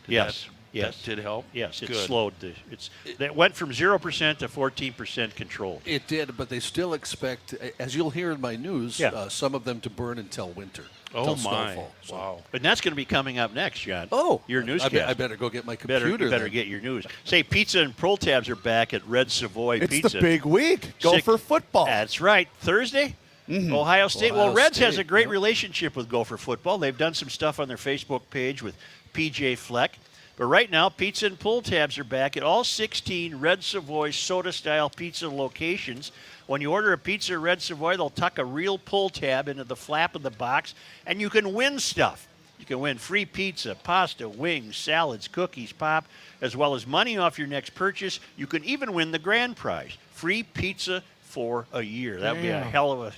Yes. That did help? Yes, it Good. slowed. It went from 0% to 14% controlled. It did, but they still expect, as you'll hear in my news, some of them to burn until winter. Oh, until my. snowfall. So. Wow. And that's going to be coming up next, John. Oh. Your newscast. I better go get my computer. You better get your news. Say, pizza and pull tabs are back at Red Savoy It's Pizza. the big week. Gopher football. That's right. Thursday, Ohio State. Ohio Well, Reds has State, a great relationship with Gopher football. They've done some stuff on their Facebook page with PJ Fleck. But right now, pizza and pull tabs are back at all 16 Red Savoy soda-style pizza locations. When you order a pizza at Red Savoy, they'll tuck a real pull tab into the flap of the box, and you can win stuff. You can win free pizza, pasta, wings, salads, cookies, pop, as well as money off your next purchase. You can even win the grand prize, free pizza for a year. That would be a hell of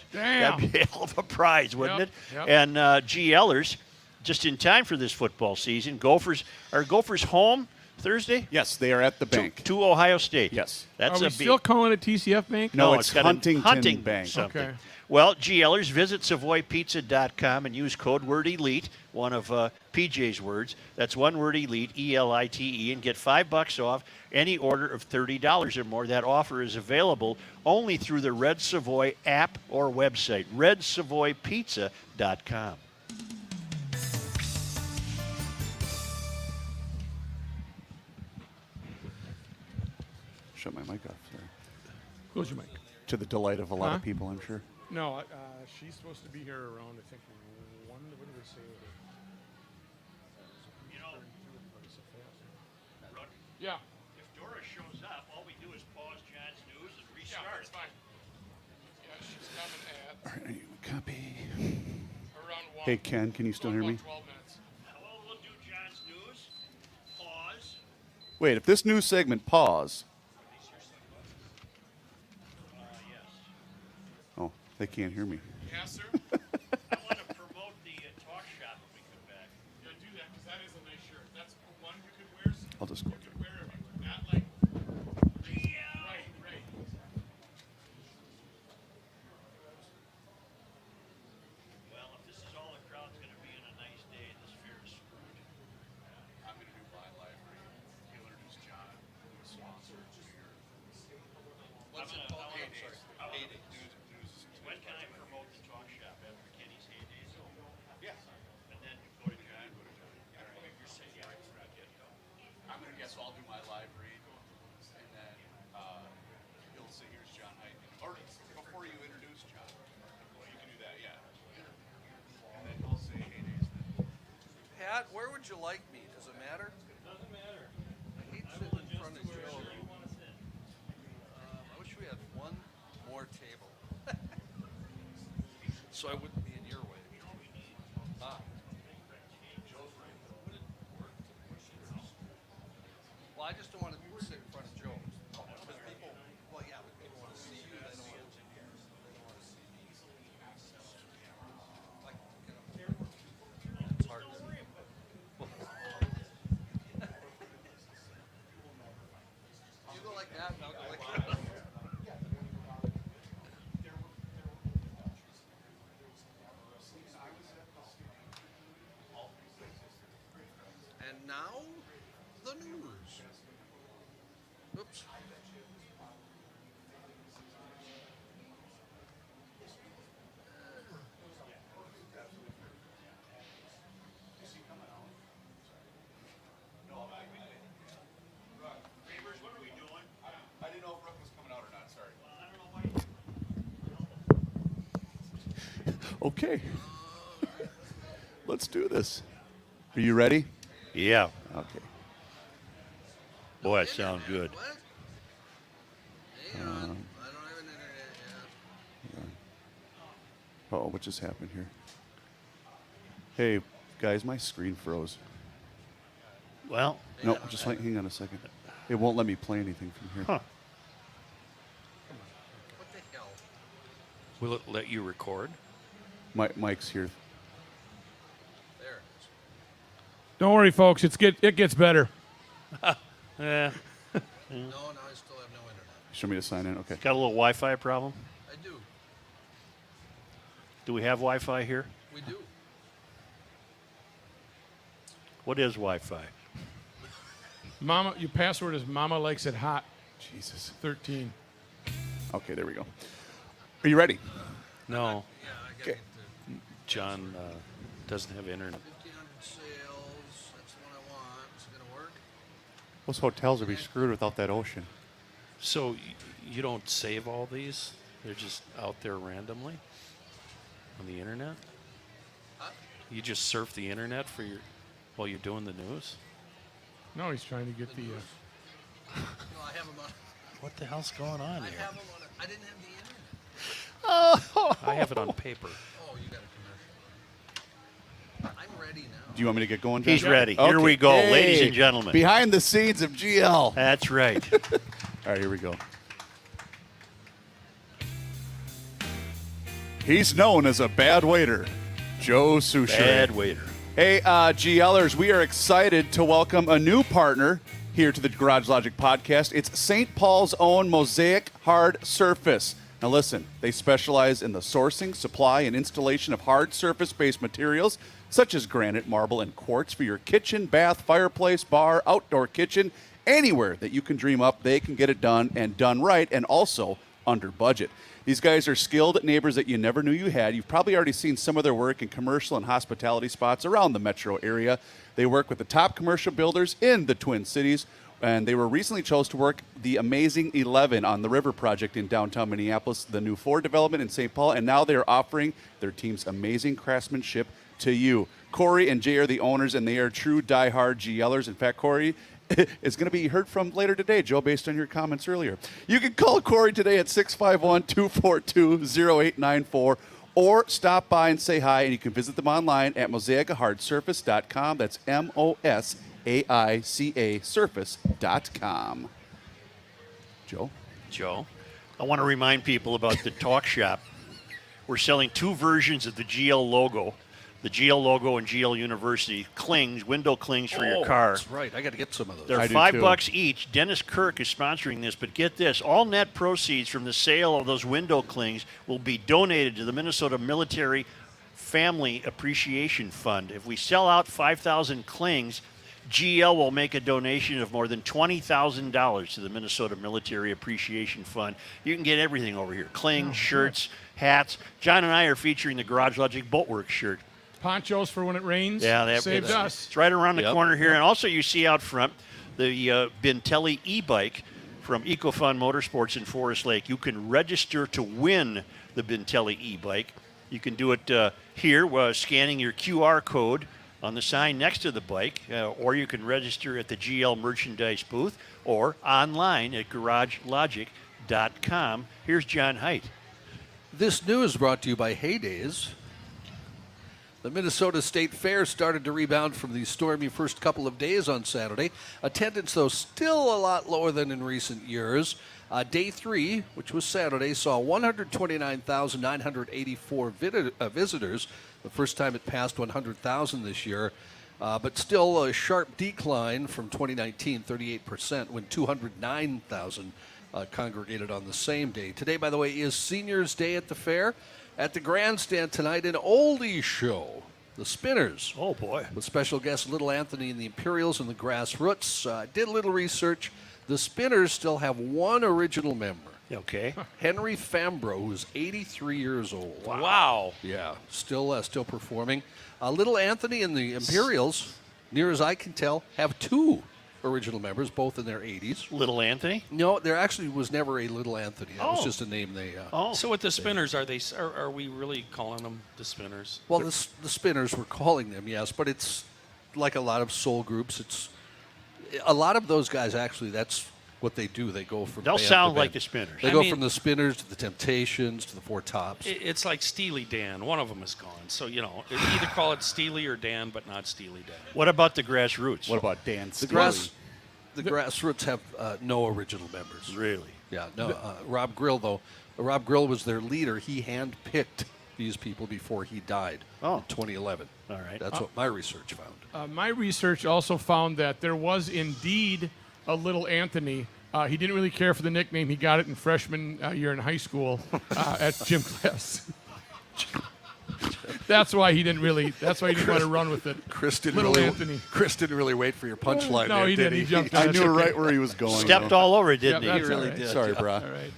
a prize, wouldn't it? Yep. And GLers, just in time for this football season, Gophers home Thursday? Yes, they are at the bank. To Ohio State. Yes. That's Are we a still calling it TCF Bank? No, it's got a Huntington Bank. Something. Okay. Well, GLers, visit SavoyPizza.com and use code word ELITE, one of PJ's words. That's one word ELITE, ELITE, and get $5 off any order of $30 or more. That offer is available only through the Red Savoy app or website, RedSavoyPizza.com. Shut my mic off. Sorry. Close your mic. To the delight of a lot of people, I'm sure. No, she's supposed to be here around, I think, 1. What did they say? Yeah. If Doris shows up, all we do is pause John's news and restart. Yeah, that's fine. Yeah, she's coming at All right, I need a copy. around 1. Hey, Ken, can you still hear me? 12 minutes. Well, we'll do John's news, pause. Wait, if this news segment pause. Oh, they can't hear me. Yes, sir. I want to promote the talk shop when we come back. Yeah, do that because that is a nice shirt. That's one you could wear. I'll just go. You could wear everywhere. Not like. Right. Well, if this is all the crowd's going to be on a nice day, this fair is screwed. I'm going to do my library. He'll introduce John, the sponsor. What's it called? 8 days. When can I promote the talk shop? Pat, where would you like me? Does it matter? Doesn't matter. I hate sitting in front of Joe. I wish we had one more table. So I wouldn't be in your way. Well, I just don't want to sit in front of Joe. Because people, well, yeah, but people want to see you. They don't want to see me. Like, it's hard to. You go like that, and I'll go like that. And now, the news. Oops. I didn't know if Brooke was coming out or not. Sorry. Okay. Let's do this. Are you ready? Yeah. Okay. Boy, that sounds good. What? Hang on. I don't have an internet yet. Oh, what just happened here? Hey, guys, my screen froze. Well, No, just hang on a second. It won't let me play anything from here. huh. What the hell? Will it let you record? Mike's here. There it is. Don't worry, folks. It gets better. Yeah. No, now I still have no internet. Show me to sign in. Okay. Got a little Wi-Fi problem? I do. Do we have Wi-Fi here? We do. What is Wi-Fi? Mama, your password is Mama likes it hot. Jesus. 13. Okay, there we go. Are you ready? No. Yeah, I got to Okay. get John doesn't have internet. to 1,500 sales. That's the one I want. Is it going to work? Those hotels would be screwed without that ocean. So you don't save all these? They're just out there randomly on the internet? Huh? You just surf the internet while you're doing the news? No, he's trying to get the. No, I have them on. What the hell's going on I here? have them on. I didn't have the internet. I have it on paper. Oh, you got a commercial. I'm ready now. Do you want me to get going, John? He's ready. Okay. Here we go, Hey, ladies and gentlemen. Behind the scenes of GL. That's right. All right, here we go. He's known as a bad waiter, Joe Souchere. Bad waiter. Hey, GLers, we are excited to welcome a new partner here to the Garage Logic podcast. It's St. Paul's own Mosaic Hard Surface. Now listen, they specialize in the sourcing, supply, and installation of hard surface-based materials such as granite, marble, and quartz for your kitchen, bath, fireplace, bar, outdoor kitchen, anywhere that you can dream up, they can get it done and done right, and also under budget. These guys are skilled neighbors that you never knew you had. You've probably already seen some of their work in commercial and hospitality spots around the metro area. They work with the top commercial builders in the Twin Cities, and they were recently chosen to work the Amazing 11 on the River Project in downtown Minneapolis, the new Ford development in St. Paul, and now they're offering their team's amazing craftsmanship to you. Corey and Jay are the owners, and they are true diehard GLers. In fact, Corey is going to be heard from later today, Joe, based on your comments earlier. You can call Corey today at 651-242-0894 or stop by and say hi, and you can visit them online at mosaicahardsurface.com. That's MOSAICA surface.com. Joe? I want to remind people about the Talk Shop. We're selling two versions of the GL logo. The GL logo and GL University clings, window clings for your car. That's right. I got to get some of those. They're I do $5 too. each. Dennis Kirk is sponsoring this, but get this. All net proceeds from the sale of those window clings will be donated to the Minnesota Military Family Appreciation Fund. If we sell out 5,000 clings, GL will make a donation of more than $20,000 to the Minnesota Military Appreciation Fund. You can get everything over here. Clings, shirts, hats. John and I are featuring the Garage Logic Boatworks shirt. Ponchos for when it rains. Yeah, that saved us. It's right around the Yep. corner here. And also you see out front the Bintelli e-bike from EcoFun Motorsports in Forest Lake. You can register to win the Bintelli e-bike. You can do it here scanning your QR code on the sign next to the bike, or you can register at the GL merchandise booth or online at garagelogic.com. Here's John Height. This news brought to you by Heydays. The Minnesota State Fair started to rebound from the stormy first couple of days on Saturday. Attendance, though, still a lot lower than in recent years. Day 3, which was Saturday, saw 129,984 visitors, the first time it passed 100,000 this year. But still a sharp decline from 2019, 38%, when 209,000 congregated on the same day. Today, by the way, is Seniors' Day at the fair. At the grandstand tonight, an oldies show, the Spinners. Oh, boy. With special guests Little Anthony and the Imperials and the Grassroots. Did a little research. The Spinners still have one original member. Okay. Henry Fambro, who's 83 years old. Wow. Yeah, still performing. Little Anthony and the Imperials, near as I can tell, have two original members, both in their 80s. Little Anthony? No, there actually was never a Little Anthony. That was just a name they... So with the Spinners, are we really calling them the Spinners? Well, the Spinners were calling them, yes, but it's like a lot of soul groups. It's a lot of those guys, actually, that's what they do. They go from They'll band sound to band. like the Spinners. They go from the Spinners to the Temptations to the Four Tops. It's like Steely Dan. One of them is gone. So, either call it Steely or Dan, but not Steely Dan. What about the Grassroots? What about Dan The Steely? Grassroots have no original members. Really? Yeah, no. Rob Grill, though. Rob Grill was their leader. He handpicked these people before he died in 2011. All right. That's what my research found. My research also found that there was indeed a Little Anthony. He didn't really care for the nickname. He got it in freshman year in high school at gym class. That's why he didn't want to run with it. Chris didn't really wait for your punchline. No, he did. He jumped I on it. knew right where he was going. Stepped all over it, didn't Yep, he? that's He all really right. did. Sorry, brah. All right.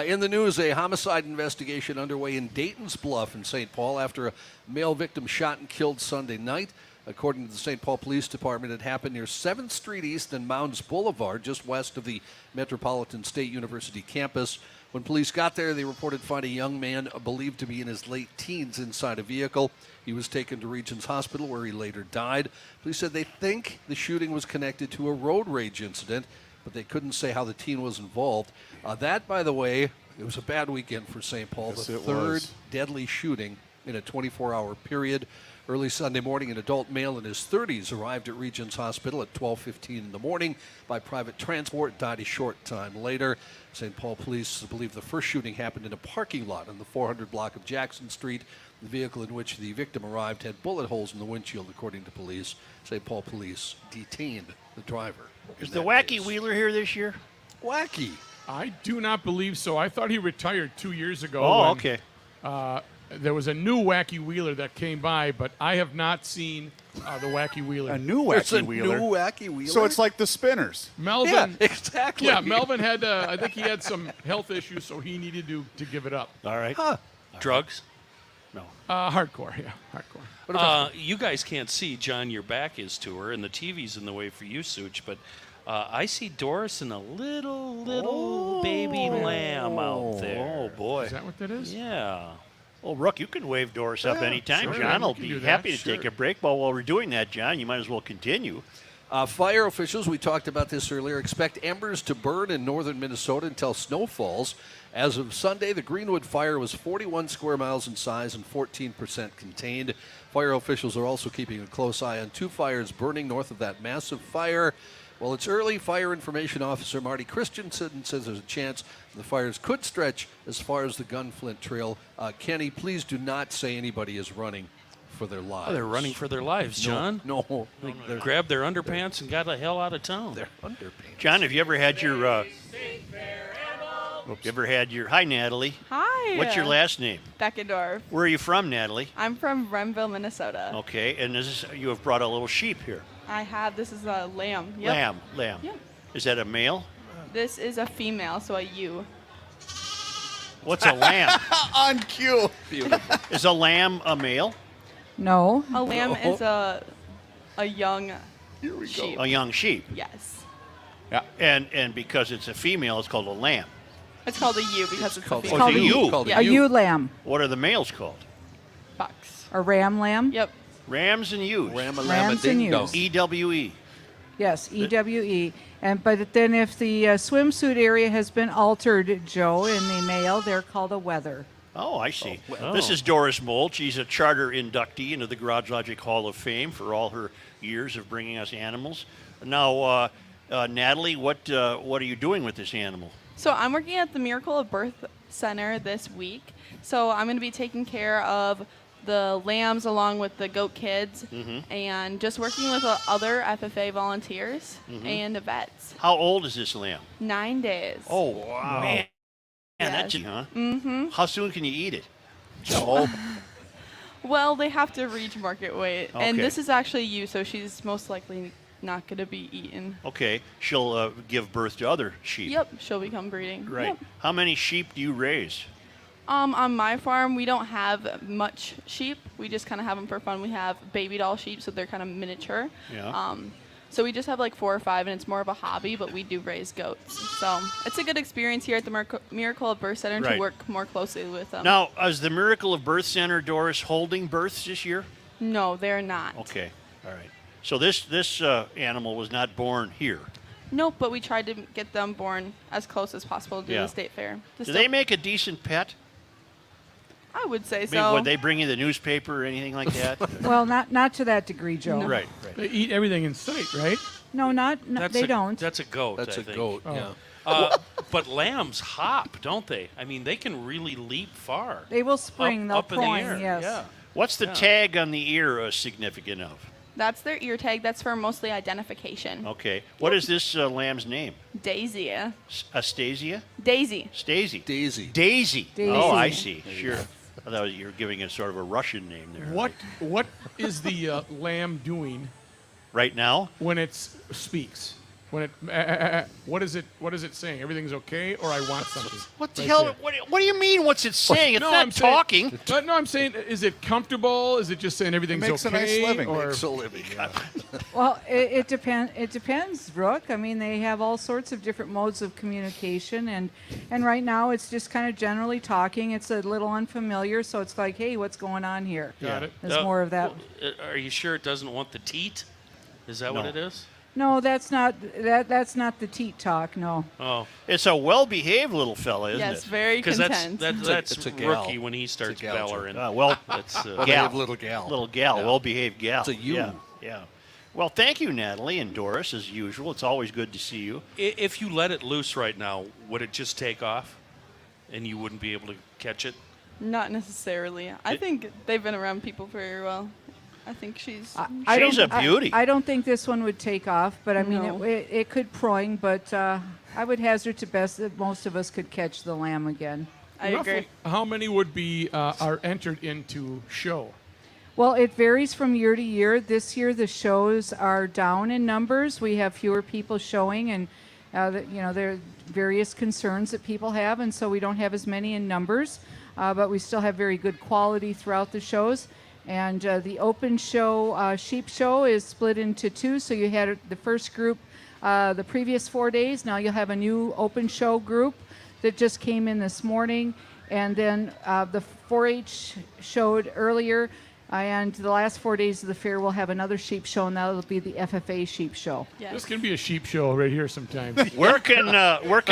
In the news, a homicide investigation underway in Dayton's Bluff in St. Paul after a male victim shot and killed Sunday night. According to the St. Paul Police Department, it happened near 7th Street East and Mounds Boulevard, just west of the Metropolitan State University campus. When police got there, they reported finding a young man believed to be in his late teens inside a vehicle. He was taken to Regions Hospital, where he later died. Police said they think the shooting was connected to a road rage incident, but they couldn't say how the teen was involved. That, by the way, it was a bad weekend for St. Paul. Yes, the it third was. deadly shooting in a 24-hour period. Early Sunday morning, an adult male in his 30s arrived at Regions Hospital at 12:15 in the morning by private transport, died a short time later. St. Paul police believe the first shooting happened in a parking lot on the 400 block of Jackson Street. The vehicle in which the victim arrived had bullet holes in the windshield, according to police. St. Paul police detained the driver. Is the Wacky Wheeler here this year? Wacky. I do not believe so. I thought he retired 2 years ago. Oh, when, okay. There was a new Wacky Wheeler that came by, but I have not seen the Wacky Wheeler. A new It's a Wacky Wheeler. new Wacky Wheeler. So it's like the Spinners. Melvin. Yeah, exactly. Yeah, Melvin had, I think he had some health issues, so he needed to give it up. All right. Drugs? No. Hardcore, yeah, hardcore. You guys can't see, John, your back is to her, and the TV's in the way for you, Such, but I see Doris and a little baby lamb out there. Oh, boy. Is that what that is? Yeah. Well, Rook, you can wave Doris up anytime. sure, John we will can be do that, happy to sure. take a break. But while we're doing that, John, you might as well continue. Fire officials, we talked about this earlier, expect embers to burn in northern Minnesota until snow falls. As of Sunday, the Greenwood fire was 41 square miles in size and 14% contained. Fire officials are also keeping a close eye on 2 fires burning north of that massive fire. Well, it's early. Fire Information Officer Marty Christensen says there's a chance the fires could stretch as far as the Gunflint Trail. Kenny, please do not say anybody is running for their lives. Oh, they're running for their lives, John. No. They grabbed their underpants and got the hell out of town. They're underpants. John, have you ever had your... Hi, Natalie. Hi. What's your last name? Beckendorf. Where are you from, Natalie? I'm from Renville, Minnesota. Okay, and you have brought a little sheep here. I have, this is a lamb. Yep. Lamb. Yep. Is that a male? This is a female, so a ewe. What's a lamb? On cue. Beautiful. Is a lamb a male? No. A lamb is a young sheep. A young sheep. Yes. Yeah. And because it's a female, it's called a lamb. It's called a ewe because it's called a Oh, female. it's a ewe. Called Yeah. a A ewe lamb What are the males called? Bucks. or ram lamb. Yep. Rams and ewes. Rams and ewes. EWE. Yes, EWE. But then if the swimsuit area has been altered, Joe, in the male, they're called a weather. Oh, I see. This is Doris Mulch. She's a charter inductee into the Garage Logic Hall of Fame for all her years of bringing us animals. Now, Natalie, what are you doing with this animal? So I'm working at the Miracle of Birth Center this week. So I'm going to be taking care of the lambs along with the goat kids and just working with other FFA volunteers and the vets. How old is this lamb? 9 days. Oh, wow. Man, that's huh? How soon can you eat it? Well, they have to reach market weight. And Okay. this is actually you, so she's most likely not going to be eaten. Okay, she'll give birth to other sheep. Yep, she'll become breeding. Right. Yep. How many sheep do you raise? On my farm, we don't have much sheep. We just kind of have them for fun. We have baby doll sheep, so they're kind of miniature. Yeah. So we just have like 4 or 5, and it's more of a hobby, but we do raise goats. So it's a good experience here at the Miracle of Birth Center Right. to work more closely with them. Now, is the Miracle of Birth Center, Doris, holding births this year? No, they're not. Okay, all right. So this animal was not born here. Nope, but we tried to get them born as close as possible to Yeah. the state fair. Do they make a decent pet? I would say I mean, so. would they bring you the newspaper or anything like that? Well, not to that degree, Joe. Right. They eat everything in sight, right? No, they don't. That's a goat. That's I a think. goat, Oh. yeah. But lambs hop, don't they? I mean, they can really leap far. They will spring. They'll up in the point, air. yes. Yeah. What's the Yeah. tag on the ear significant of? That's their ear tag. That's for mostly identification. Okay. What is this lamb's name? Daisy. Astasia? Daisy. Stacy. Daisy. Daisy. Daisy. Oh, I see. Sure. I thought you were giving it sort of a Russian name there. What is the lamb doing Right now? when it speaks? When it what is it saying? Everything's okay, or I want something? What the Right hell? there. What do you mean? What's it saying? It's No, not I'm saying- talking. No, I'm saying, is it comfortable? Is it just saying everything's Makes a okay? nice living. Or Makes a living. Yeah. Well, it depends. It depends, Brooke. I mean, they have all sorts of different modes of communication, and right now it's just kind of generally talking. It's a little unfamiliar, so it's like, hey, what's going on here? Got it. There's more of that. Are you sure it doesn't want the teat? Is that what No. it is? No, that's not the teat talk. No. Oh, It's a well-behaved little fella, isn't Yes, it? very because content. that's it's a gal. rookie when he starts gal, bellering. Well, That's gal. Behave little gal. Little gal, Yeah. well-behaved gal. It's a you. Yeah, yeah. Well, thank you, Natalie and Doris, as usual. It's always good to see you. If you let it loose right now, would it just take off, and you wouldn't be able to catch it? Not necessarily. I think they've been around people very well. I think she's. She's a beauty. I don't think this one would take off, but I mean, No. it could proing, but I would hazard to best that most of us could catch the lamb again. I roughly agree. how many would be are entered into show? Well, it varies from year to year. This year, the shows are down in numbers. We have fewer people showing, and there are various concerns that people have, and so we don't have as many in numbers. But we still have very good quality throughout the shows. And the open show, sheep show, is split into 2. So you had the first group the previous 4 days. Now you'll have a new open show group that just came in this morning. And then the 4-H showed earlier. And the last 4 days of the fair, we'll have another sheep show, and that'll be the FFA sheep show. Yes. This can be a sheep show right here sometime. Where can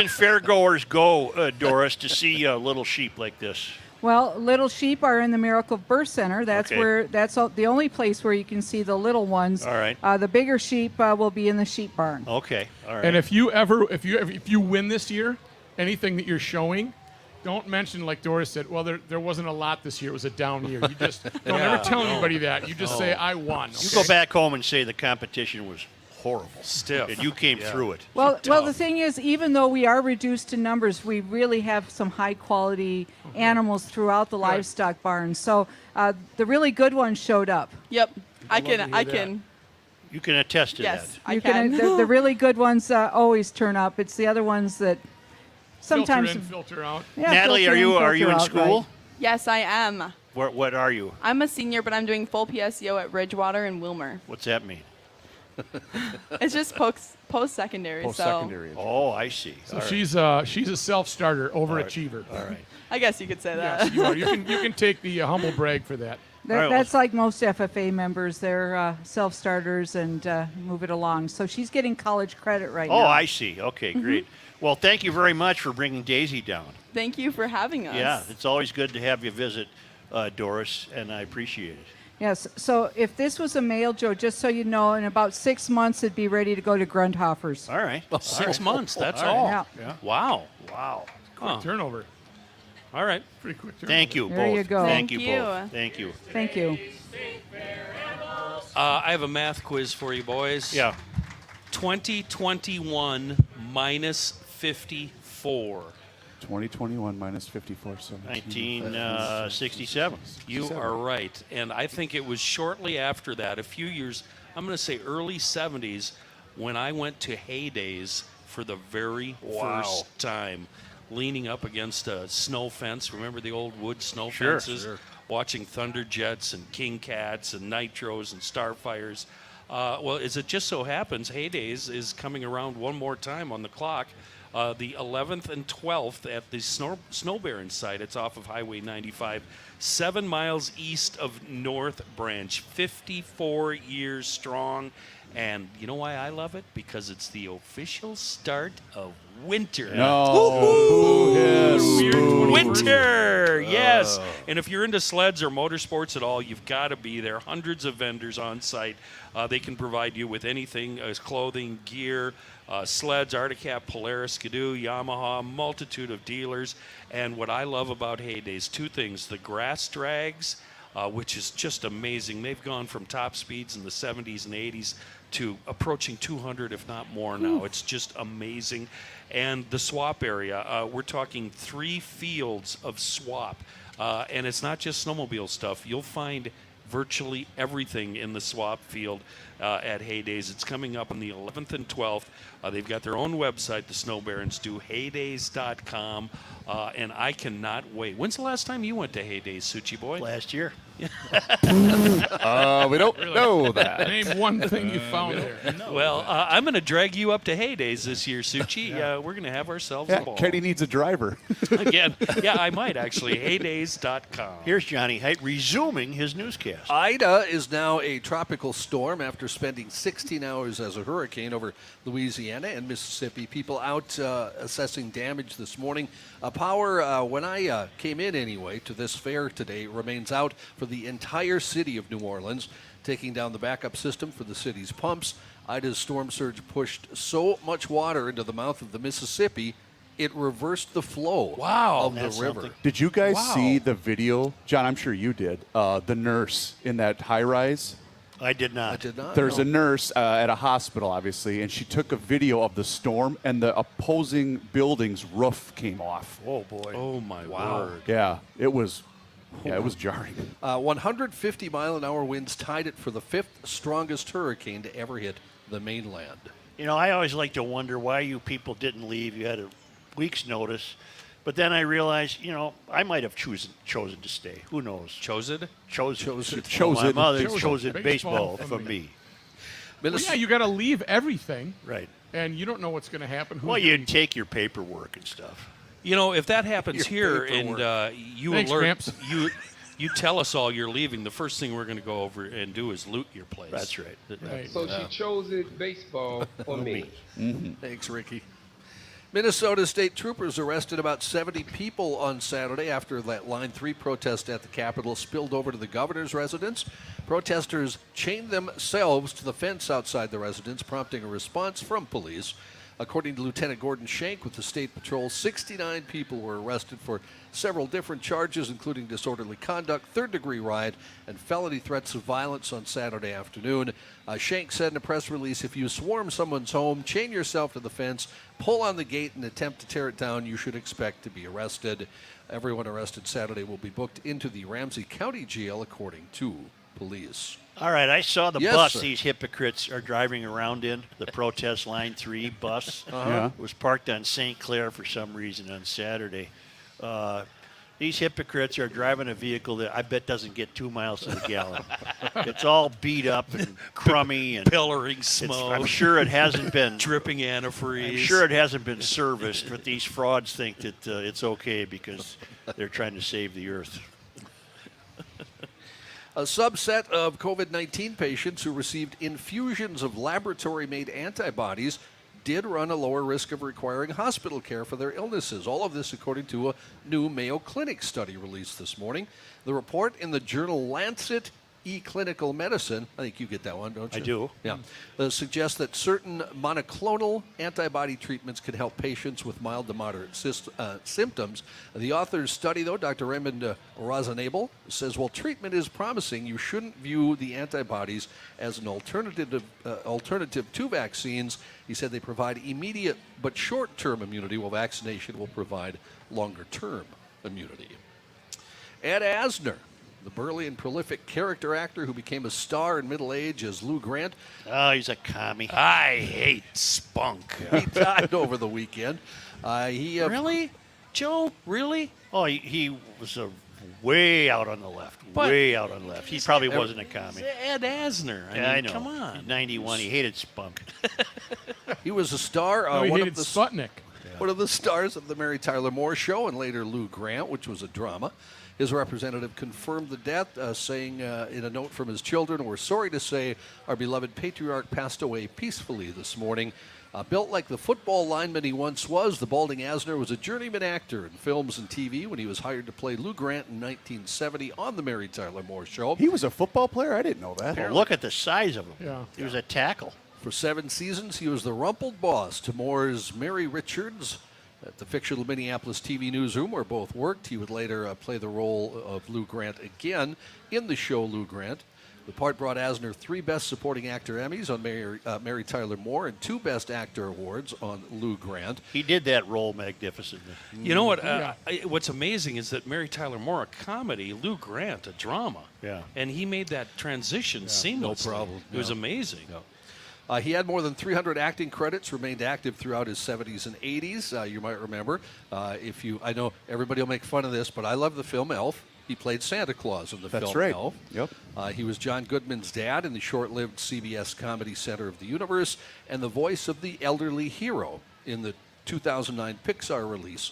fairgoers go, Doris, to see little sheep like this? Well, little sheep are in the Miracle Birth Center. That's Okay. the only place where you can see the little ones. All right. The bigger sheep will be in the sheep barn. Okay, all right. And if you win this year, anything that you're showing, don't mention, like Doris said, well, there wasn't a lot this year. It was a down year. You just don't ever tell anybody that. You just say, I won. You okay? go back home and say the competition was horrible. Stiff. And you came through it. Well, the thing is, even though we are reduced to numbers, we really have some high-quality animals throughout the livestock barns. So the really good ones showed up. Yep. I love to hear that. can. You can attest to Yes, that. I can. The really good ones always turn up. It's the other ones that sometimes. filter in, filter out. Yeah, Natalie, filter are you filter in out, school? right. Yes, I am. What are you? I'm a senior, but I'm doing full PSEO at Ridgewater and Wilmer. What's that mean? It's just post-secondary. Post-secondary. Oh, I see. So All right. she's a self-starter, overachiever. All right. So I guess you could say that. Yes, you are. You can take the humble brag for that. That's like most FFA members. They're self-starters and move it along. So she's getting college credit right now. Oh, I see. Okay, great. Well, thank you very much for bringing Daisy down. Thank you for having us. Yeah, it's always good to have you visit, Doris, and I appreciate it. Yes. So if this was a male, Joe, just so you know, in about 6 months, it'd be ready to go to Grundhofer's. All right. 6 months, that's All all. right. Yeah. Wow. Wow. Quick turnover. All right. Pretty quick turnover. Thank you There both. you go. Thank Thank you you. both. Thank you. Thank you. I have a math quiz for you, boys. Yeah. 2021 minus 54. 2021 minus 54, 1967. You are right. And I think it was shortly after that, a few years, I'm going to say early 70s, when I went to Heydays for the very first time, leaning up against a snow fence. Remember the old wood snow fences? Sure. Watching Thunder Jets and King Cats and Nitros and Starfires. Well, as it just so happens, Heydays is coming around one more time on the clock. The 11th and 12th at the Snow Baron site. It's off of Highway 95, 7 miles east of North Branch, 54 years strong. And you know why I love it? Because it's the official start of winter. Winter, yes. And if you're into sleds or motorsports at all, you've got to be there. Hundreds of vendors on site. They can provide you with anything, clothing, gear, sleds, Arctic Cat, Polaris, Skidoo, Yamaha, multitude of dealers. And what I love about Heydays, two things: the grass drags, which is just amazing. They've gone from top speeds in the 70s and 80s to approaching 200, if not more now. It's just amazing. And the swap area, we're talking 3 fields of swap. And it's not just snowmobile stuff. You'll find virtually everything in the swap field at Heydays. It's coming up on the 11th and 12th. They've got their own website, the Snow Barons do, heydays.com, and I cannot wait. When's the last time you went to Heydays, Suchi boy? Last year. We don't know that. Name one thing you found there. Well, I'm going to drag you up to Heydays this year, Suchi. We're going to have ourselves a ball. Kenny needs a driver. Again, yeah, I might actually. Heydays.com. Here's Johnny Height resuming his newscast. Ida is now a tropical storm after spending 16 hours as a hurricane over Louisiana and Mississippi. People out assessing damage this morning. Power, when I came in anyway to this fair today, remains out for the entire city of New Orleans, taking down the backup system for the city's pumps. Ida's storm surge pushed so much water into the mouth of the Mississippi, it reversed the flow of the river. Something. Did you guys see the video? John, I'm sure you did. The nurse in that high rise. I did not. I did not. There's know. a nurse at a hospital, obviously, and she took a video of the storm, and the opposing building's roof came off. Oh, boy. Oh, my word. Yeah, it was jarring. 150-mile-an-hour winds tied it for the 5th strongest hurricane to ever hit the mainland. You know, I always like to wonder why you people didn't leave. You had a week's notice. But then I realized, you know, I might have chosen to stay. Who knows? Chosen? Chosen. Chosen. My mother Chosen. chosen Baseball baseball for me. Well, yeah, you got to leave everything, Right. and you don't know what's going to happen. Well, you take your paperwork and stuff. You know, if that happens here and you Thanks, alert, Gramps. you tell us all you're leaving, the first thing we're going to go over and do is loot your place. That's right. Right. So she chose it baseball for me. Thanks, Ricky. Minnesota State Troopers arrested about 70 people on Saturday after that Line 3 protest at the Capitol spilled over to the governor's residence. Protesters chained themselves to the fence outside the residence, prompting a response from police. According to Lieutenant Gordon Shank with the State Patrol, 69 people were arrested for several different charges, including disorderly conduct, third-degree riot, and felony threats of violence on Saturday afternoon. Shank said in a press release, if you swarm someone's home, chain yourself to the fence, pull on the gate, and attempt to tear it down, you should expect to be arrested. Everyone arrested Saturday will be booked into the Ramsey County Jail, according to police. All right, I saw the Yes, bus sir. these hypocrites are driving around in, the protest Line 3 bus. Yeah. It was parked on St. Clair for some reason on Saturday. These hypocrites are driving a vehicle that I bet doesn't get 2 miles to the gallon. It's all beat up and crummy and Pillaring smoke. I'm sure it hasn't been dripping antifreeze. I'm sure it hasn't been serviced, but these frauds think that it's okay because they're trying to save the earth. A subset of COVID-19 patients who received infusions of laboratory-made antibodies did run a lower risk of requiring hospital care for their illnesses. All of this according to a new Mayo Clinic study released this morning. The report in the journal Lancet eClinical Medicine, I think you get that one, don't you? I do. Yeah. Suggests that certain monoclonal antibody treatments can help patients with mild to moderate symptoms. The author's study, though, Dr. Raymond Rozanabel, says while treatment is promising, you shouldn't view the antibodies as an alternative to vaccines. He said they provide immediate but short-term immunity, while vaccination will provide longer-term immunity. Ed Asner, the burly and prolific character actor who became a star in middle age as Lou Grant. Oh, he's a commie. I hate spunk. He died over the weekend. Really? Joe, really? Oh, he was way out on the left. Way out on the left. He probably wasn't a commie. Ed Asner. I know. Come on. 91. He hated spunk. He was a star. No, he one hated of the Sputnik. One of the stars of the Mary Tyler Moore Show, and later Lou Grant, which was a drama. His representative confirmed the death, saying in a note from his children, "We're sorry to say our beloved patriarch passed away peacefully this morning." Built like the football lineman he once was, the balding Asner was a journeyman actor in films and TV when he was hired to play Lou Grant in 1970 on the Mary Tyler Moore Show. He was a football player? I didn't know that. Well, look at the size of him. Yeah. He was a tackle. For 7 seasons, he was the rumpled boss to Moore's Mary Richards at the fictional Minneapolis TV newsroom, where both worked. He would later play the role of Lou Grant again in the show Lou Grant. The part brought Asner 3 Best Supporting Actor Emmys on Mary Tyler Moore and 2 Best Actor Awards on Lou Grant. He did that role magnificently. You know what? What's amazing is that Mary Tyler Moore, a comedy, Lou Grant, a drama. Yeah. And he made that transition seamlessly. No problem. It was amazing. He had more than 300 acting credits, remained active throughout his 70s and 80s. You might remember. I know everybody will make fun of this, but I love the film Elf. He played Santa Claus in the film right. Elf. Yep. He was John Goodman's dad in the short-lived CBS Comedy Center of the Universe and the voice of the elderly hero in the 2009 Pixar release,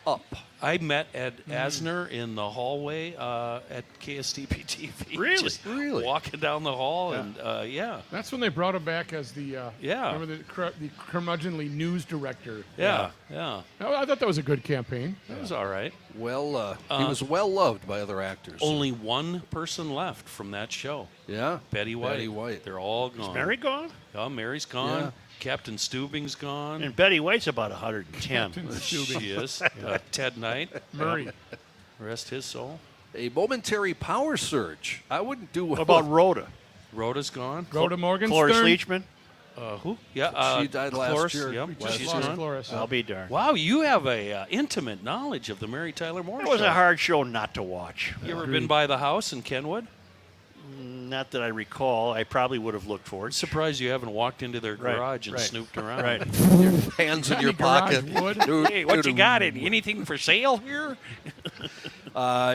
Up. I met Ed Asner in the hallway at KSTP TV. Really? Just walking down the hall, and That's when they brought him back as the remember the curmudgeonly news director. Yeah. I thought that was a good campaign. That was all right. Well, he was well loved by other actors. Only one person left from that show. Yeah, Betty White. Betty White. They're all gone. Is Mary gone? Oh, Mary's gone. Yeah. Captain Stubing's gone. And Betty White's about 110. Captain Stubing. She is. Ted Knight. Murray. Rest his soul. A momentary power surge. I wouldn't do well. What about Rhoda? Rhoda's gone. Rhoda Morgenstern. Cloris Leachman? Who? Yeah. She died last Cloris, year. Yep, We just she's lost gone. Cloris. I'll be darned. Wow, you have a intimate knowledge of the Mary Tyler Moore It was Show. a hard show not to watch. You ever been by the house in Kenwood? Not that I recall. I probably would have looked for it. Surprised you haven't walked into their Right, garage and right. snooped around. Right. Hands in your Garage pocket. wood? Hey, what you got? Anything for sale here?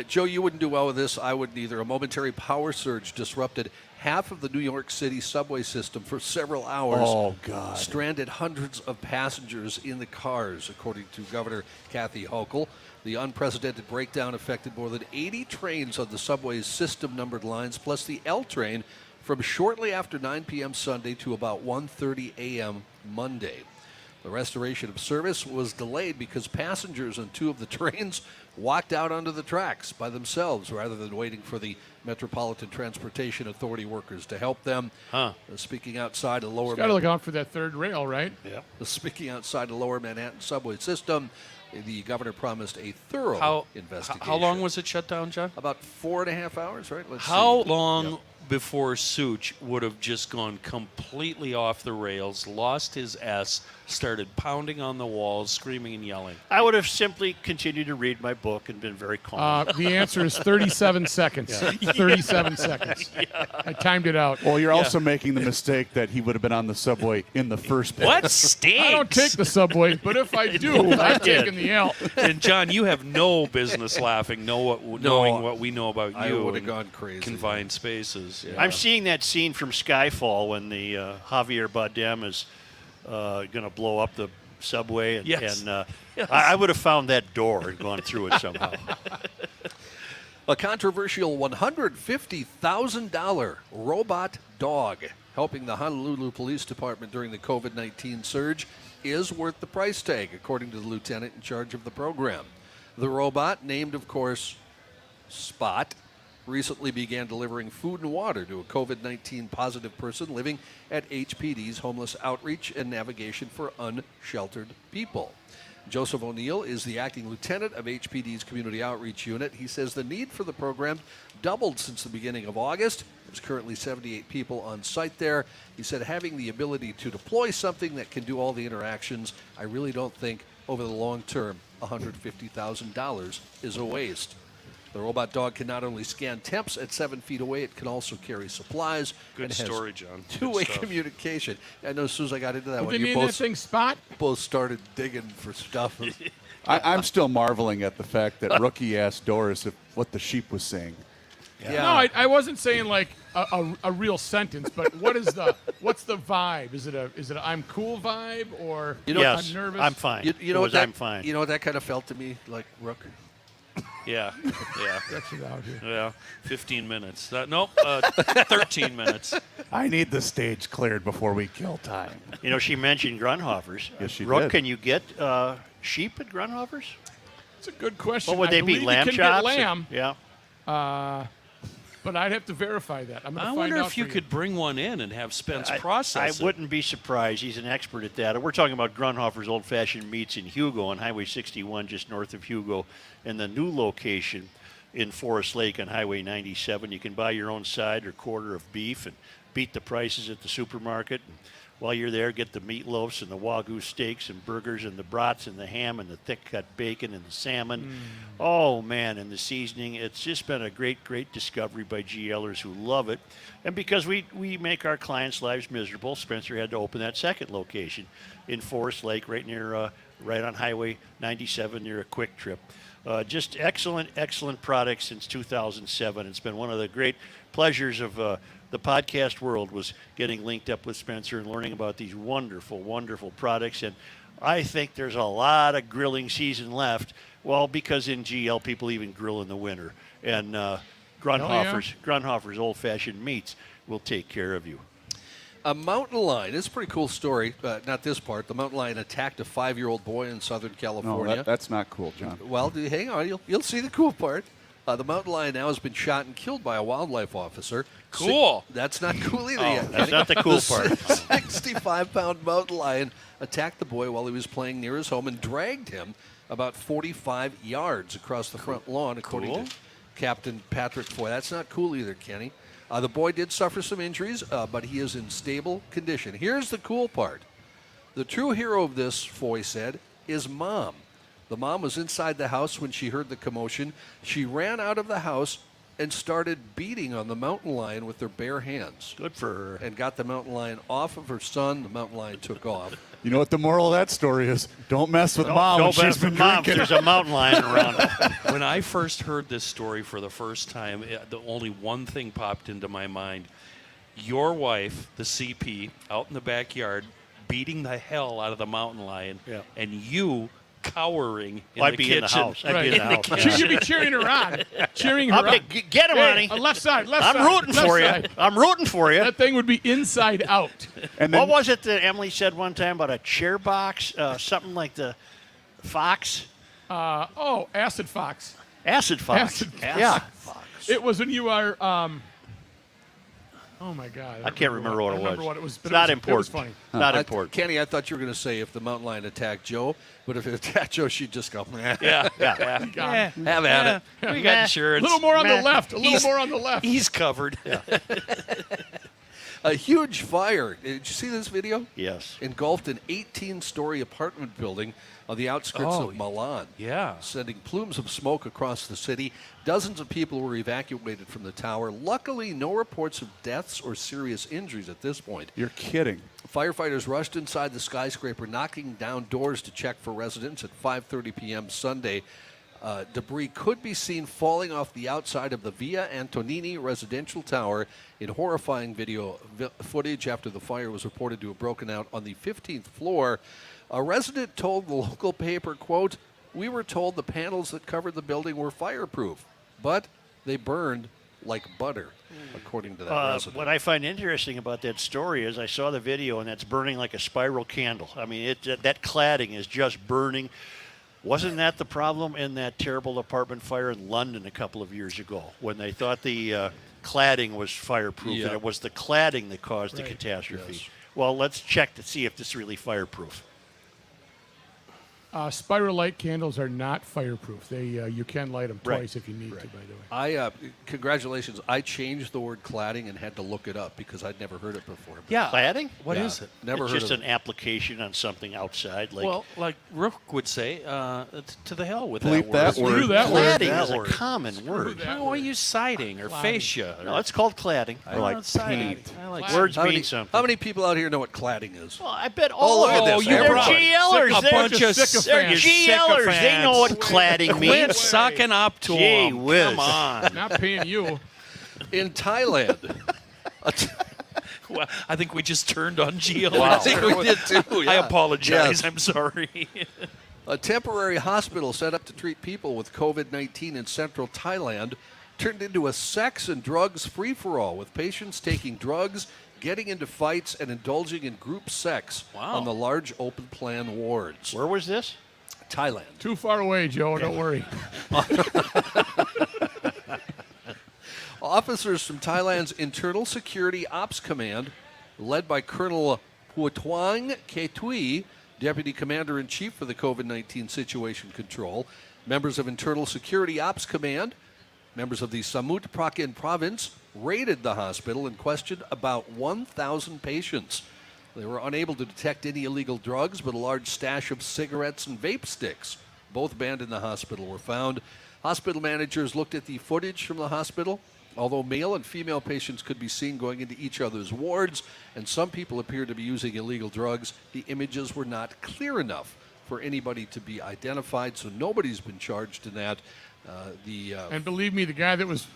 Joe, you wouldn't do well with this. I wouldn't either. A momentary power surge disrupted half of the New York City subway system for several hours. Oh, God. Stranded hundreds of passengers in the cars, according to Governor Kathy Hochul. The unprecedented breakdown affected more than 80 trains on the subway's system-numbered lines, plus the L train from shortly after 9 p.m. Sunday to about 1:30 a.m. Monday. The restoration of service was delayed because passengers on 2 of the trains walked out onto the tracks by themselves rather than waiting for the Metropolitan Transportation Authority workers to help them. Speaking outside the lower Got to look out for that third rail, right? Yep. Speaking outside the lower Manhattan subway system, the governor promised a thorough investigation. How long was it shut down, John? About 4.5 hours, right? Let's How see. long before Such would have just gone completely off the rails, lost his S, started pounding on the walls, screaming and yelling? I would have simply continued to read my book and been very calm. The answer is 37 seconds. 37 seconds. I timed it out. Well, you're also making the mistake that he would have been on the subway in the first place. What stinks? I don't take the subway, but if I do, I'm taking the L. And John, you have no business laughing, knowing what we know about I you would have in gone crazy. confined spaces. Yeah. I'm seeing that scene from Skyfall when the Javier Bardem is going to blow up the subway. And, Yes. I would have found that door and gone through it somehow. A controversial $150,000 robot dog helping the Honolulu Police Department during the COVID-19 surge is worth the price tag, according to the lieutenant in charge of the program. The robot, named, of course, Spot, recently began delivering food and water to a COVID-19 positive person living at HPD's Homeless Outreach and Navigation for Unsheltered People. Joseph O'Neill is the acting lieutenant of HPD's Community Outreach Unit. He says the need for the program doubled since the beginning of August. There's currently 78 people on site there. He said having the ability to deploy something that can do all the interactions, I really don't think over the long term $150,000 is a waste. The robot dog can not only scan temps at 7 feet away, it can also carry supplies. Good and has story, John. Good Two-way stuff. communication. I know as soon as I got into that What one, they you name both, that thing Spot? both started digging for stuff. I'm still marveling at the fact that Rookie asked Doris what the sheep was saying. No, I wasn't saying like a real sentence, but what's the vibe? Is it a I'm cool vibe or Yes, I'm nervous? I'm fine. You know It what was that, I'm fine. You know what that kind of felt to me like, Rook? Yeah, yeah. Stretch it out here. Yeah, 15 minutes. 13 minutes. I need the stage cleared before we kill time. You know, she mentioned Grunhoffers. Yes, she Rook, did. can you get sheep at Grunhoffers? It's a good question. What would I they be, believe lamb you can chops? Get lamb, Yeah. but I'd have to verify that. I'm going I to find wonder out if you for could bring one in and have Spence I process it. wouldn't be surprised. He's an expert at that. We're talking about Grunhofer's Old Fashioned Meats in Hugo on Highway 61, just north of Hugo, and the new location in Forest Lake on Highway 97. You can buy your own side or quarter of beef and beat the prices at the supermarket. And while you're there, get the meatloafs and the Wagyu steaks and burgers and the brats and the ham and the thick-cut bacon and the salmon. Oh, man, and the seasoning. It's just been a great, great discovery by GLers who love it. And because we make our clients' lives miserable, Spencer had to open that second location in Forest Lake right near, right on Highway 97 near a Quick Trip. Just excellent, excellent products since 2007. It's been one of the great pleasures of the podcast world was getting linked up with Spencer and learning about these wonderful, wonderful products. And I think there's a lot of grilling season left. Well, because in GL, people even grill in the winter. And Grunhofer's old-fashioned meats will take care of you. A mountain lion. It's a pretty cool story. Not this part. The mountain lion attacked a 5-year-old boy in Southern California. No, that's not cool, John. Well, hang on. You'll see the cool part. The mountain lion now has been shot and killed by a wildlife officer. Cool. That's not cool either Oh, yet. that's not the cool part. 65-pound mountain lion attacked the boy while he was playing near his home and dragged him about 45 yards across the front lawn, according to Captain Patrick Foy. That's not cool either, Kenny. The boy did suffer some injuries, but he is in stable condition. Here's the cool part. The true hero of this, Foy said, is Mom. The mom was inside the house when she heard the commotion. She ran out of the house and started beating on the mountain lion with her bare hands. Good for her. And got the mountain lion off of her son. The mountain lion took off. You know what the moral of that story is? Don't mess with Mom when Don't she's mess been with Mom. drinking. There's a mountain lion around. When I first heard this story for the first time, the only one thing popped into my mind. Your wife, the CP, out in the backyard, beating the hell out of the mountain lion, and you cowering in I'd the be kitchen. in the house. I'd be in the house. She should be cheering her on. Cheering her on. Get him, honey. Left side. I'm rooting for you. I'm rooting for you. That thing would be inside out. And What was it that Emily said one time about a chair box? Something like the fox? Acid fox. Acid fox. Acid fox. Yeah. It was when you are. Oh my God! I can't remember what it was. I remember what it was. But It's not it important. was funny. Not important. Kenny, I thought you were going to say if the mountain lion attacked Joe, but if it attacked Joe, she'd just go, meh. Yeah. Have at it. We got A insurance. little more on the left. A little more on the left. He's covered. A huge fire. Did you see this video? Yes. Engulfed an 18-story apartment building on the outskirts of Milan. Yeah. Sending plumes of smoke across the city. Dozens of people were evacuated from the tower. Luckily, no reports of deaths or serious injuries at this point. You're kidding. Firefighters rushed inside the skyscraper, knocking down doors to check for residents at 5:30 p.m. Sunday. Debris could be seen falling off the outside of the Via Antonini residential tower in horrifying video footage after the fire was reported to have broken out on the 15th floor. A resident told the local paper, quote, "We were told the panels that covered the building were fireproof, but They burned like butter, according to that resident. What I find interesting about that story is I saw the video, and that's burning like a spiral candle. I mean, that cladding is just burning. Wasn't that the problem in that terrible apartment fire in London a couple of years ago when they thought the cladding was fireproof, and it was the cladding that caused the catastrophe? Yes. Well, let's check to see if this is really fireproof. Spiral light candles are not fireproof. They you can light them twice if you need to. By the way, Congratulations. I changed the word cladding and had to look it up because I'd never heard it before. Yeah. Cladding? What is it? Never It's heard just of an it. application on something outside. Like, Well, like Rook would say, to the hell with Bleep that that word. word. Screw that word. cladding That is word. a common word. Why are you siding or fascia? No, it's called cladding. I like don't siding. paint. I like Words How mean many, something. how many people out here know what cladding is? Well, I bet Oh, all look at of this. them. They're Everybody. GLers. A bunch of They're GLers. They know what cladding Quit means. sucking up to Gee them. whiz. Come on. not paying you. In Thailand, Well, I think we just turned on GLs. I think we did too. I yeah. apologize. Yes. I'm sorry. A temporary hospital set up to treat people with COVID-19 in central Thailand turned into a sex and drugs free-for-all, with patients taking drugs, getting into fights, and indulging in group sex on the large open-plan wards. Where was this? Thailand. Too far away, Joe. Don't worry. Officers from Thailand's Internal Security Ops Command, led by Colonel Puatwang Ketui, Deputy Commander-in-Chief for the COVID-19 Situation Control, members of Internal Security Ops Command, members of the Samut Prakan Province, raided the hospital and questioned about 1,000 patients. They were unable to detect any illegal drugs, but a large stash of cigarettes and vape sticks, both banned in the hospital, were found. Hospital managers looked at the footage from the hospital. Although male and female patients could be seen going into each other's wards, and some people appeared to be using illegal drugs, the images were not clear enough for anybody to be identified, so nobody's been charged in that. And believe me, the guy that was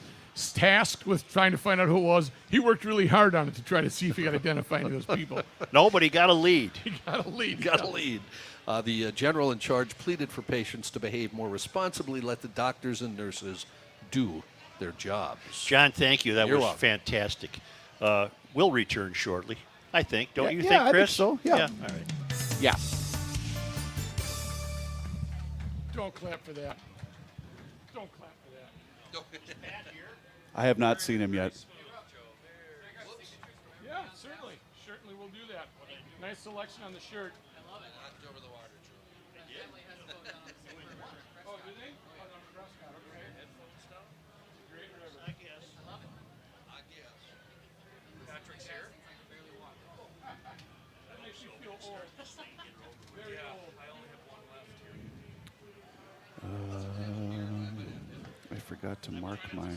tasked with trying to find out who it was, he worked really hard on it to try to see if he could identify any of those people. Nobody got a lead. He got a lead. Got a lead. The general in charge pleaded for patients to behave more responsibly, let the doctors and nurses do their jobs. John, thank you. That You're was welcome. fantastic. We'll return shortly, I think. Don't you Yeah, think, I think Chris? so. Yeah. All right. Yeah. Don't clap for that. Don't clap for that. I have not seen him yet. Yeah, certainly. Certainly we'll do that. Nice selection on the shirt. I love it. Oh, did they? Oh, no, Prescott, okay. Great river. I guess. Patrick's here. That makes you feel old. Very old. I only have one left here. I forgot to mark my.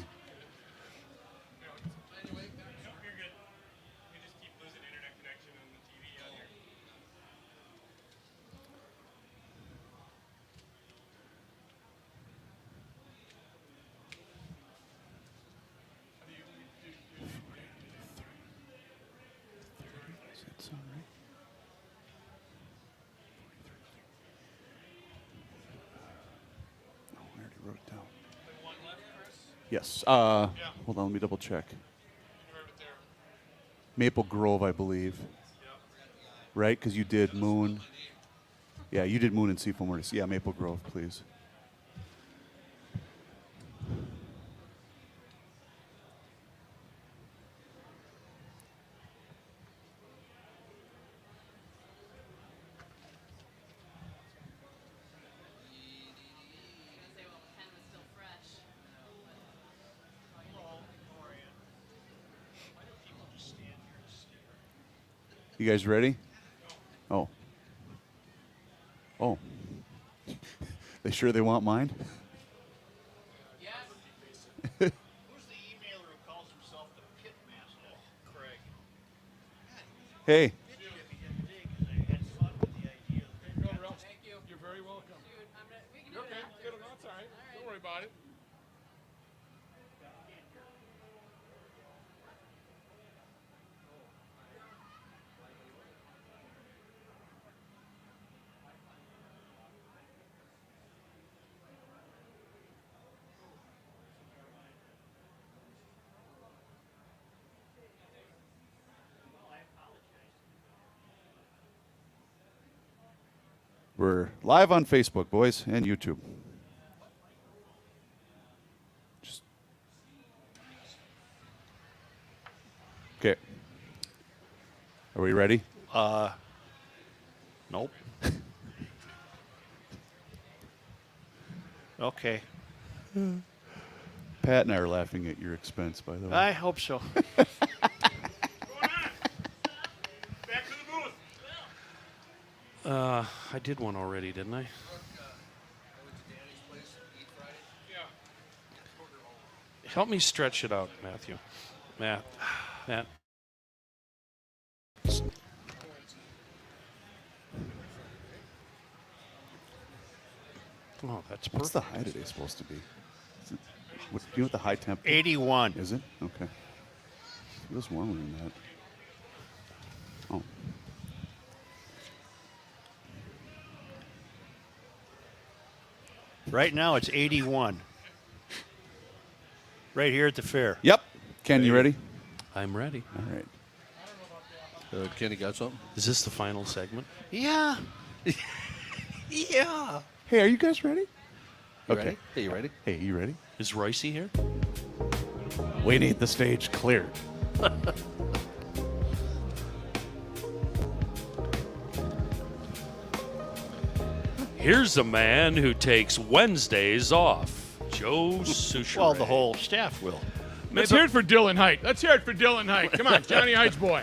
Yes. Hold on, let me double check. Maple Grove, I believe. Right? Because you did Moon. Yeah, you did Moon and Seafoam Artists. Yeah, Maple Grove, please. You guys ready? Oh. Oh. They sure they want mine? Yes. Who's the emailer who calls himself the Pit Master? Craig. Thank You're you. You're very welcome. You're okay. No, it's all right. Don't worry about it. We're live on Facebook, boys, and YouTube. Okay. Are we ready? Nope. Okay. Pat and I are laughing at your expense, by the way. I hope so. I did one already, didn't I? Help me stretch it out, Matthew. Matt. Oh, that's perfect. What's the high today supposed to be? Is it, do you know what the high temp? 81. Is it? Okay. Feels warmer than that. Oh. Right now it's 81. Right here at the fair. Yep. Ken, you ready? I'm ready. All right. Kenny got something? Is this the final segment? Yeah. Yeah. Hey, are you guys ready? You ready? Hey, you ready? Hey, you ready? Is Royce here? We need the stage cleared. Here's a man who takes Wednesdays off. Joe Souchere. Well, the whole staff will. Let's hear it for Dylan Height. Let's hear it for Dylan Height. Come on, Johnny Height's boy.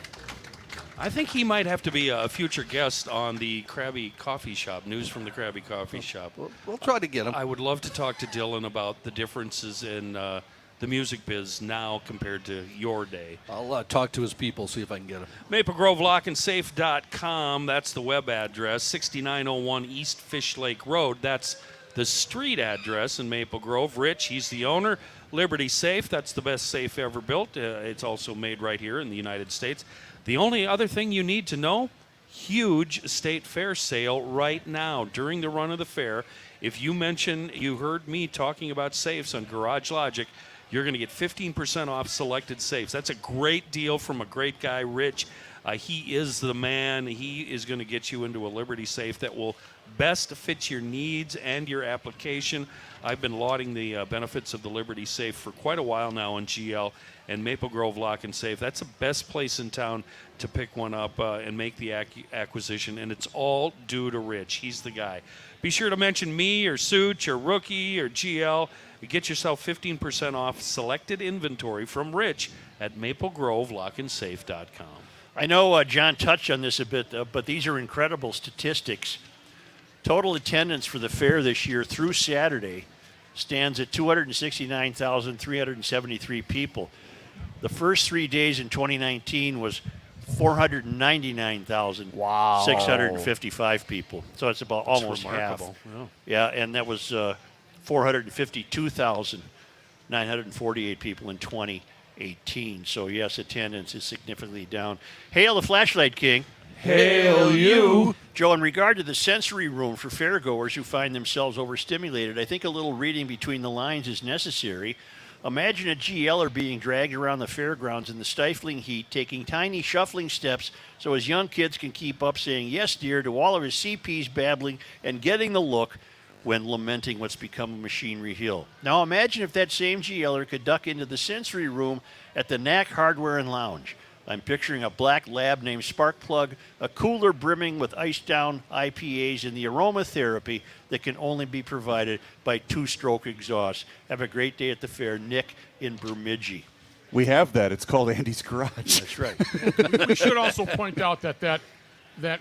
I think he might have to be a future guest on the Krabby Coffee Shop, News from the Krabby Coffee Shop. We'll try to get him. I would love to talk to Dylan about the differences in the music biz now compared to your day. I'll talk to his people, see if I can get him. MapleGroveLockandSafe.com, that's the web address. 6901 East Fish Lake Road, that's the street address in Maple Grove. Rich, he's the owner. Liberty Safe, that's the best safe ever built. It's also made right here in the United States. The only other thing you need to know, huge state fair sale right now during the run of the fair. If you mention you heard me talking about safes on Garage Logic, you're going to get 15% off selected safes. That's a great deal from a great guy, Rich. He is the man. He is going to get you into a Liberty safe that will best fit your needs and your application. I've been lauding the benefits of the Liberty safe for quite a while now in GL and Maple Grove Lock and Safe. That's the best place in town to pick one up and make the acquisition, and it's all due to Rich. He's the guy. Be sure to mention me or Such or Rookie or GL. Get yourself 15% off selected inventory from Rich at MapleGroveLockandSafe.com. I know John touched on this a bit, but these are incredible statistics. Total attendance for the fair this year through Saturday stands at 269,373 people. The first 3 days in 2019 was 499,655 people. So it's about almost half. Yeah, and that was 452,948 people in 2018. So yes, attendance is significantly down. Hail the Flashlight King. Hail you. Joe, in regard to the sensory room for fairgoers who find themselves overstimulated, I think a little reading between the lines is necessary. Imagine a GLer being dragged around the fairgrounds in the stifling heat, taking tiny shuffling steps so his young kids can keep up saying yes, dear, to all of his CPs babbling and getting the look when lamenting what's become a machinery hill. Now imagine if that same GLer could duck into the sensory room at the Knack Hardware and Lounge. I'm picturing a black lab named Sparkplug, a cooler brimming with iced-down IPAs, and the aromatherapy that can only be provided by two-stroke exhaust. Have a great day at the fair. Nick in Bemidji. We have that. It's called Andy's Garage. That's right. We should also point out that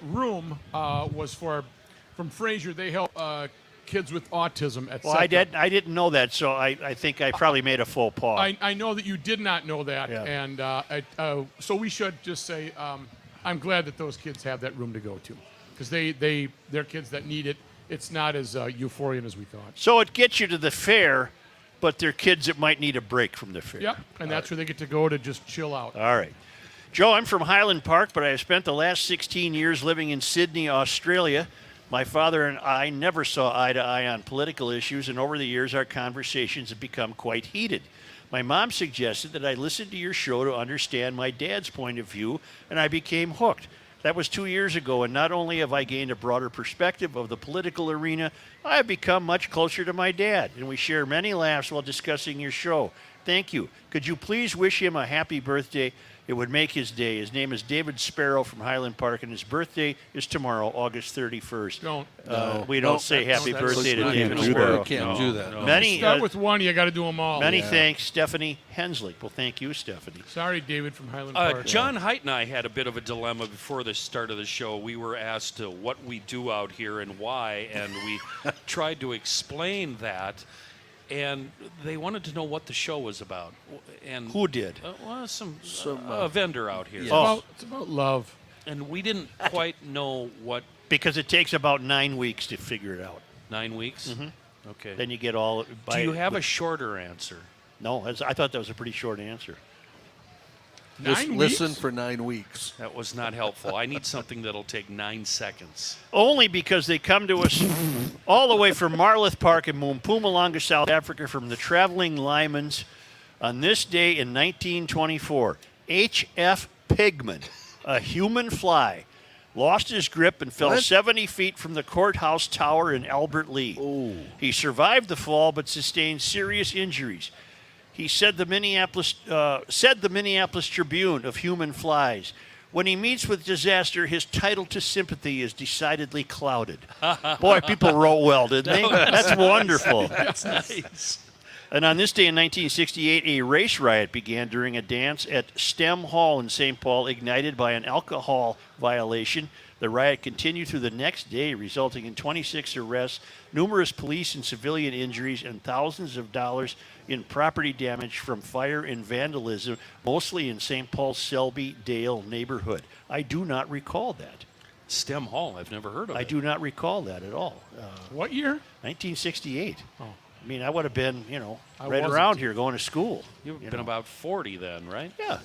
room was from Fraser. They help kids with autism, etc. Well, I didn't know that, so I think I probably made a faux pas. I know that you did not know that, Yeah. and so we should just say I'm glad that those kids have that room to go to, because they're kids that need it. It's not as euphorian as we thought. So it gets you to the fair, but they're kids that might need a break from the fair. Yep, and that's where they get to go to just chill out. All right. Joe, I'm from Highland Park, but I have spent the last 16 years living in Sydney, Australia. My father and I never saw eye to eye on political issues, and over the years our conversations have become quite heated. My mom suggested that I listen to your show to understand my dad's point of view, and I became hooked. That was 2 years ago, and not only have I gained a broader perspective of the political arena, I have become much closer to my dad, and we share many laughs while discussing your show. Thank you. Could you please wish him a happy birthday? It would make his day. His name is David Sparrow from Highland Park, and his birthday is tomorrow, August 31st. We don't say happy birthday to David Sparrow. You can't do that. Many, Start with one. You got to do them all. Many thanks, Stephanie Hensley. Well, thank you, Stephanie. Sorry, David from Highland Park. John Height and I had a bit of a dilemma before the start of the show. We were asked what we do out here and why, and we tried to explain that. And they wanted to know what the show was about. And who did? Some vendor out here. It's about love. And we didn't quite know what. Because it takes about 9 weeks to figure it out. 9 weeks? Mm-hmm. Okay. Then you get all. Do you have a shorter answer? No, I thought that was a pretty short answer. Listen for 9 weeks. That was not helpful. I need something that'll take 9 seconds. Only because they come to us all the way from Marloth Park in Mpumalanga, South Africa, from the Traveling Lymans. On this day in 1924, H.F. Pigman, a human fly, lost his grip and fell 70 feet from the courthouse tower in Albert Lea. Oh. He survived the fall but sustained serious injuries. He said the Minneapolis Tribune of human flies, when he meets with disaster, his title to sympathy is decidedly clouded. Boy, people wrote well, didn't they? That's wonderful. That's nice. And on this day in 1968, a race riot began during a dance at Stem Hall in St. Paul, ignited by an alcohol violation. The riot continued through the next day, resulting in 26 arrests, numerous police and civilian injuries, and thousands of dollars in property damage from fire and vandalism, mostly in St. Paul's Selby Dale neighborhood. I do not recall that. Stem Hall, I've never heard of it. I do not recall that at all. What year? 1968. Oh. I mean, I would have been, I right wasn't. Around here going to school. You've been about 40 then, right? Yeah.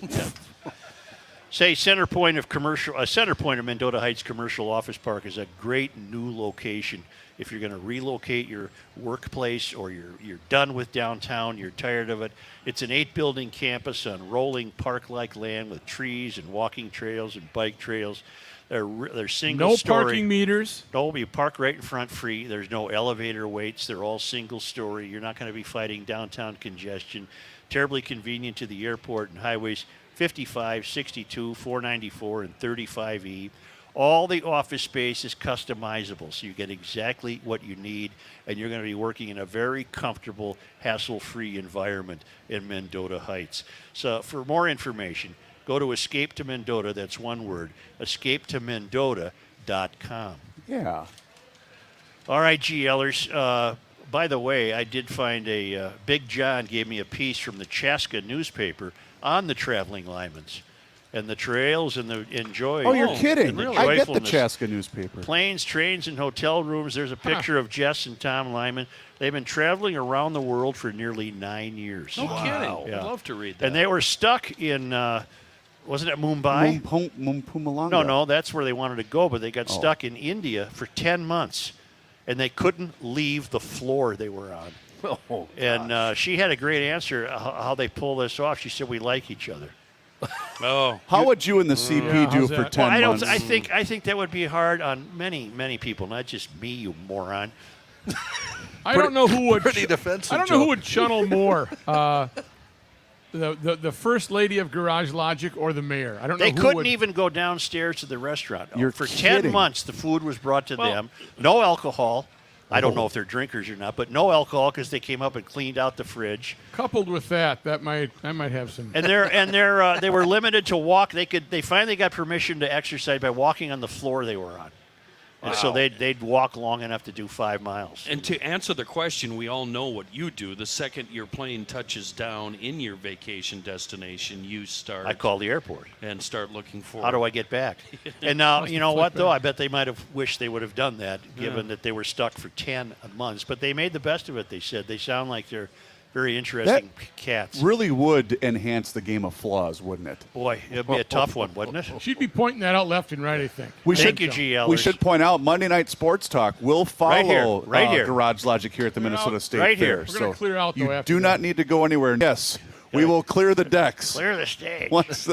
Say center point of Mendota Heights Commercial Office Park is a great new location. If you're going to relocate your workplace or you're done with downtown, you're tired of it. It's an 8-building campus on rolling park-like land with trees and walking trails and bike trails. They're single story. No parking meters. No, you park right in front free. There's no elevator waits. They're all single story. You're not going to be fighting downtown congestion. Terribly convenient to the airport and highways 55, 62, 494, and 35E. All the office space is customizable, so you get exactly what you need, and you're going to be working in a very comfortable, hassle-free environment in Mendota Heights. So for more information, go to Escape to Mendota, that's one word, escapetomendota.com. Yeah. All right, GLers. By the way, I did find Big John gave me a piece from the Chaska newspaper on the Traveling Lymans and the trails and the enjoy. Oh, you're kidding. Really? I get the Chaska newspaper. Planes, trains, and hotel rooms. There's a picture of Jess and Tom Lyman. They've been traveling around the world for nearly 9 years. No kidding. Yeah. I'd love to read that. And they were stuck in, wasn't it Mumbai? Mpumalanga. No, that's where they wanted to go, but they got stuck in India for 10 months, and they couldn't leave the floor they were on. Oh, and she had a great answer how they pull this off. She said, "We like each other." Oh, how would you and the CP do for 10 months? I think that would be hard on many people, not just me, you moron. I don't know who would. Pretty defensive. I don't know who would channel more. The first lady of Garage Logic or the mayor. I don't know. They who couldn't would. even go downstairs to the restaurant. You're for kidding. 10 months, the food was brought to them. No alcohol. I don't know if they're drinkers or not, but no alcohol because they came up and cleaned out the fridge. Coupled with that might have some. And they were limited to walk. They finally got permission to exercise by walking on the floor they were on. And so they'd walk long enough to do 5 miles. And to answer the question, we all know what you do. The second your plane touches down in your vacation destination, you start. I call the airport and start looking for. How do I get back? And now, you know what, though? I bet they might have wished they would have done that, given that they were stuck for 10 months. But they made the best of it, they said. They sound like they're very interesting cats. Really would enhance the game of flaws, wouldn't it? Boy, it'd be a tough one, wouldn't it? She'd be pointing that out left and right, I think. Thank you, GLers. We should point out Monday Night Sports Talk will follow right here. Garage Logic here at the Minnesota State right Fair. here. We're going to clear out, though, You after do that. not need to go anywhere. Yes, we will clear the decks Clear the stage. once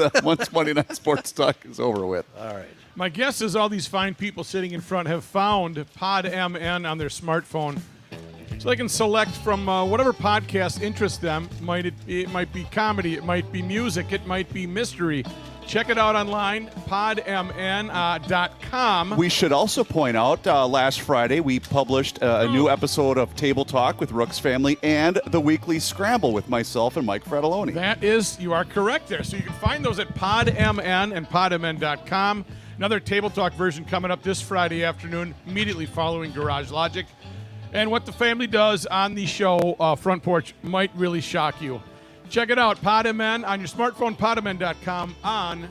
Monday Night Sports Talk is over with. All right. My guess is all these fine people sitting in front have found Pod MN on their smartphone, so they can select from whatever podcast interests them. It might be comedy, it might be music, it might be mystery. Check it out online, podmn.com. We should also point out, last Friday we published a new episode of Table Talk with Rook's Family and the Weekly Scramble with myself and Mike Fratelloni. You are correct there. So you can find those at podmn and podmn.com. Another Table Talk version coming up this Friday afternoon, immediately following Garage Logic. And what the family does on the show, Front Porch, might really shock you. Check it out, PodMN, on your smartphone, podmn.com, on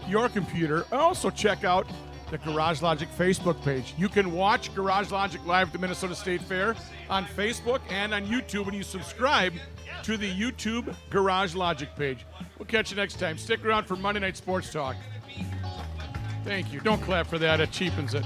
your computer. Also check out the Garage Logic Facebook page. You can watch Garage Logic live at the Minnesota State Fair on Facebook and on YouTube when you subscribe to the YouTube Garage Logic page. We'll catch you next time. Stick around for Monday Night Sports Talk. Thank you. Don't clap for that. It cheapens it.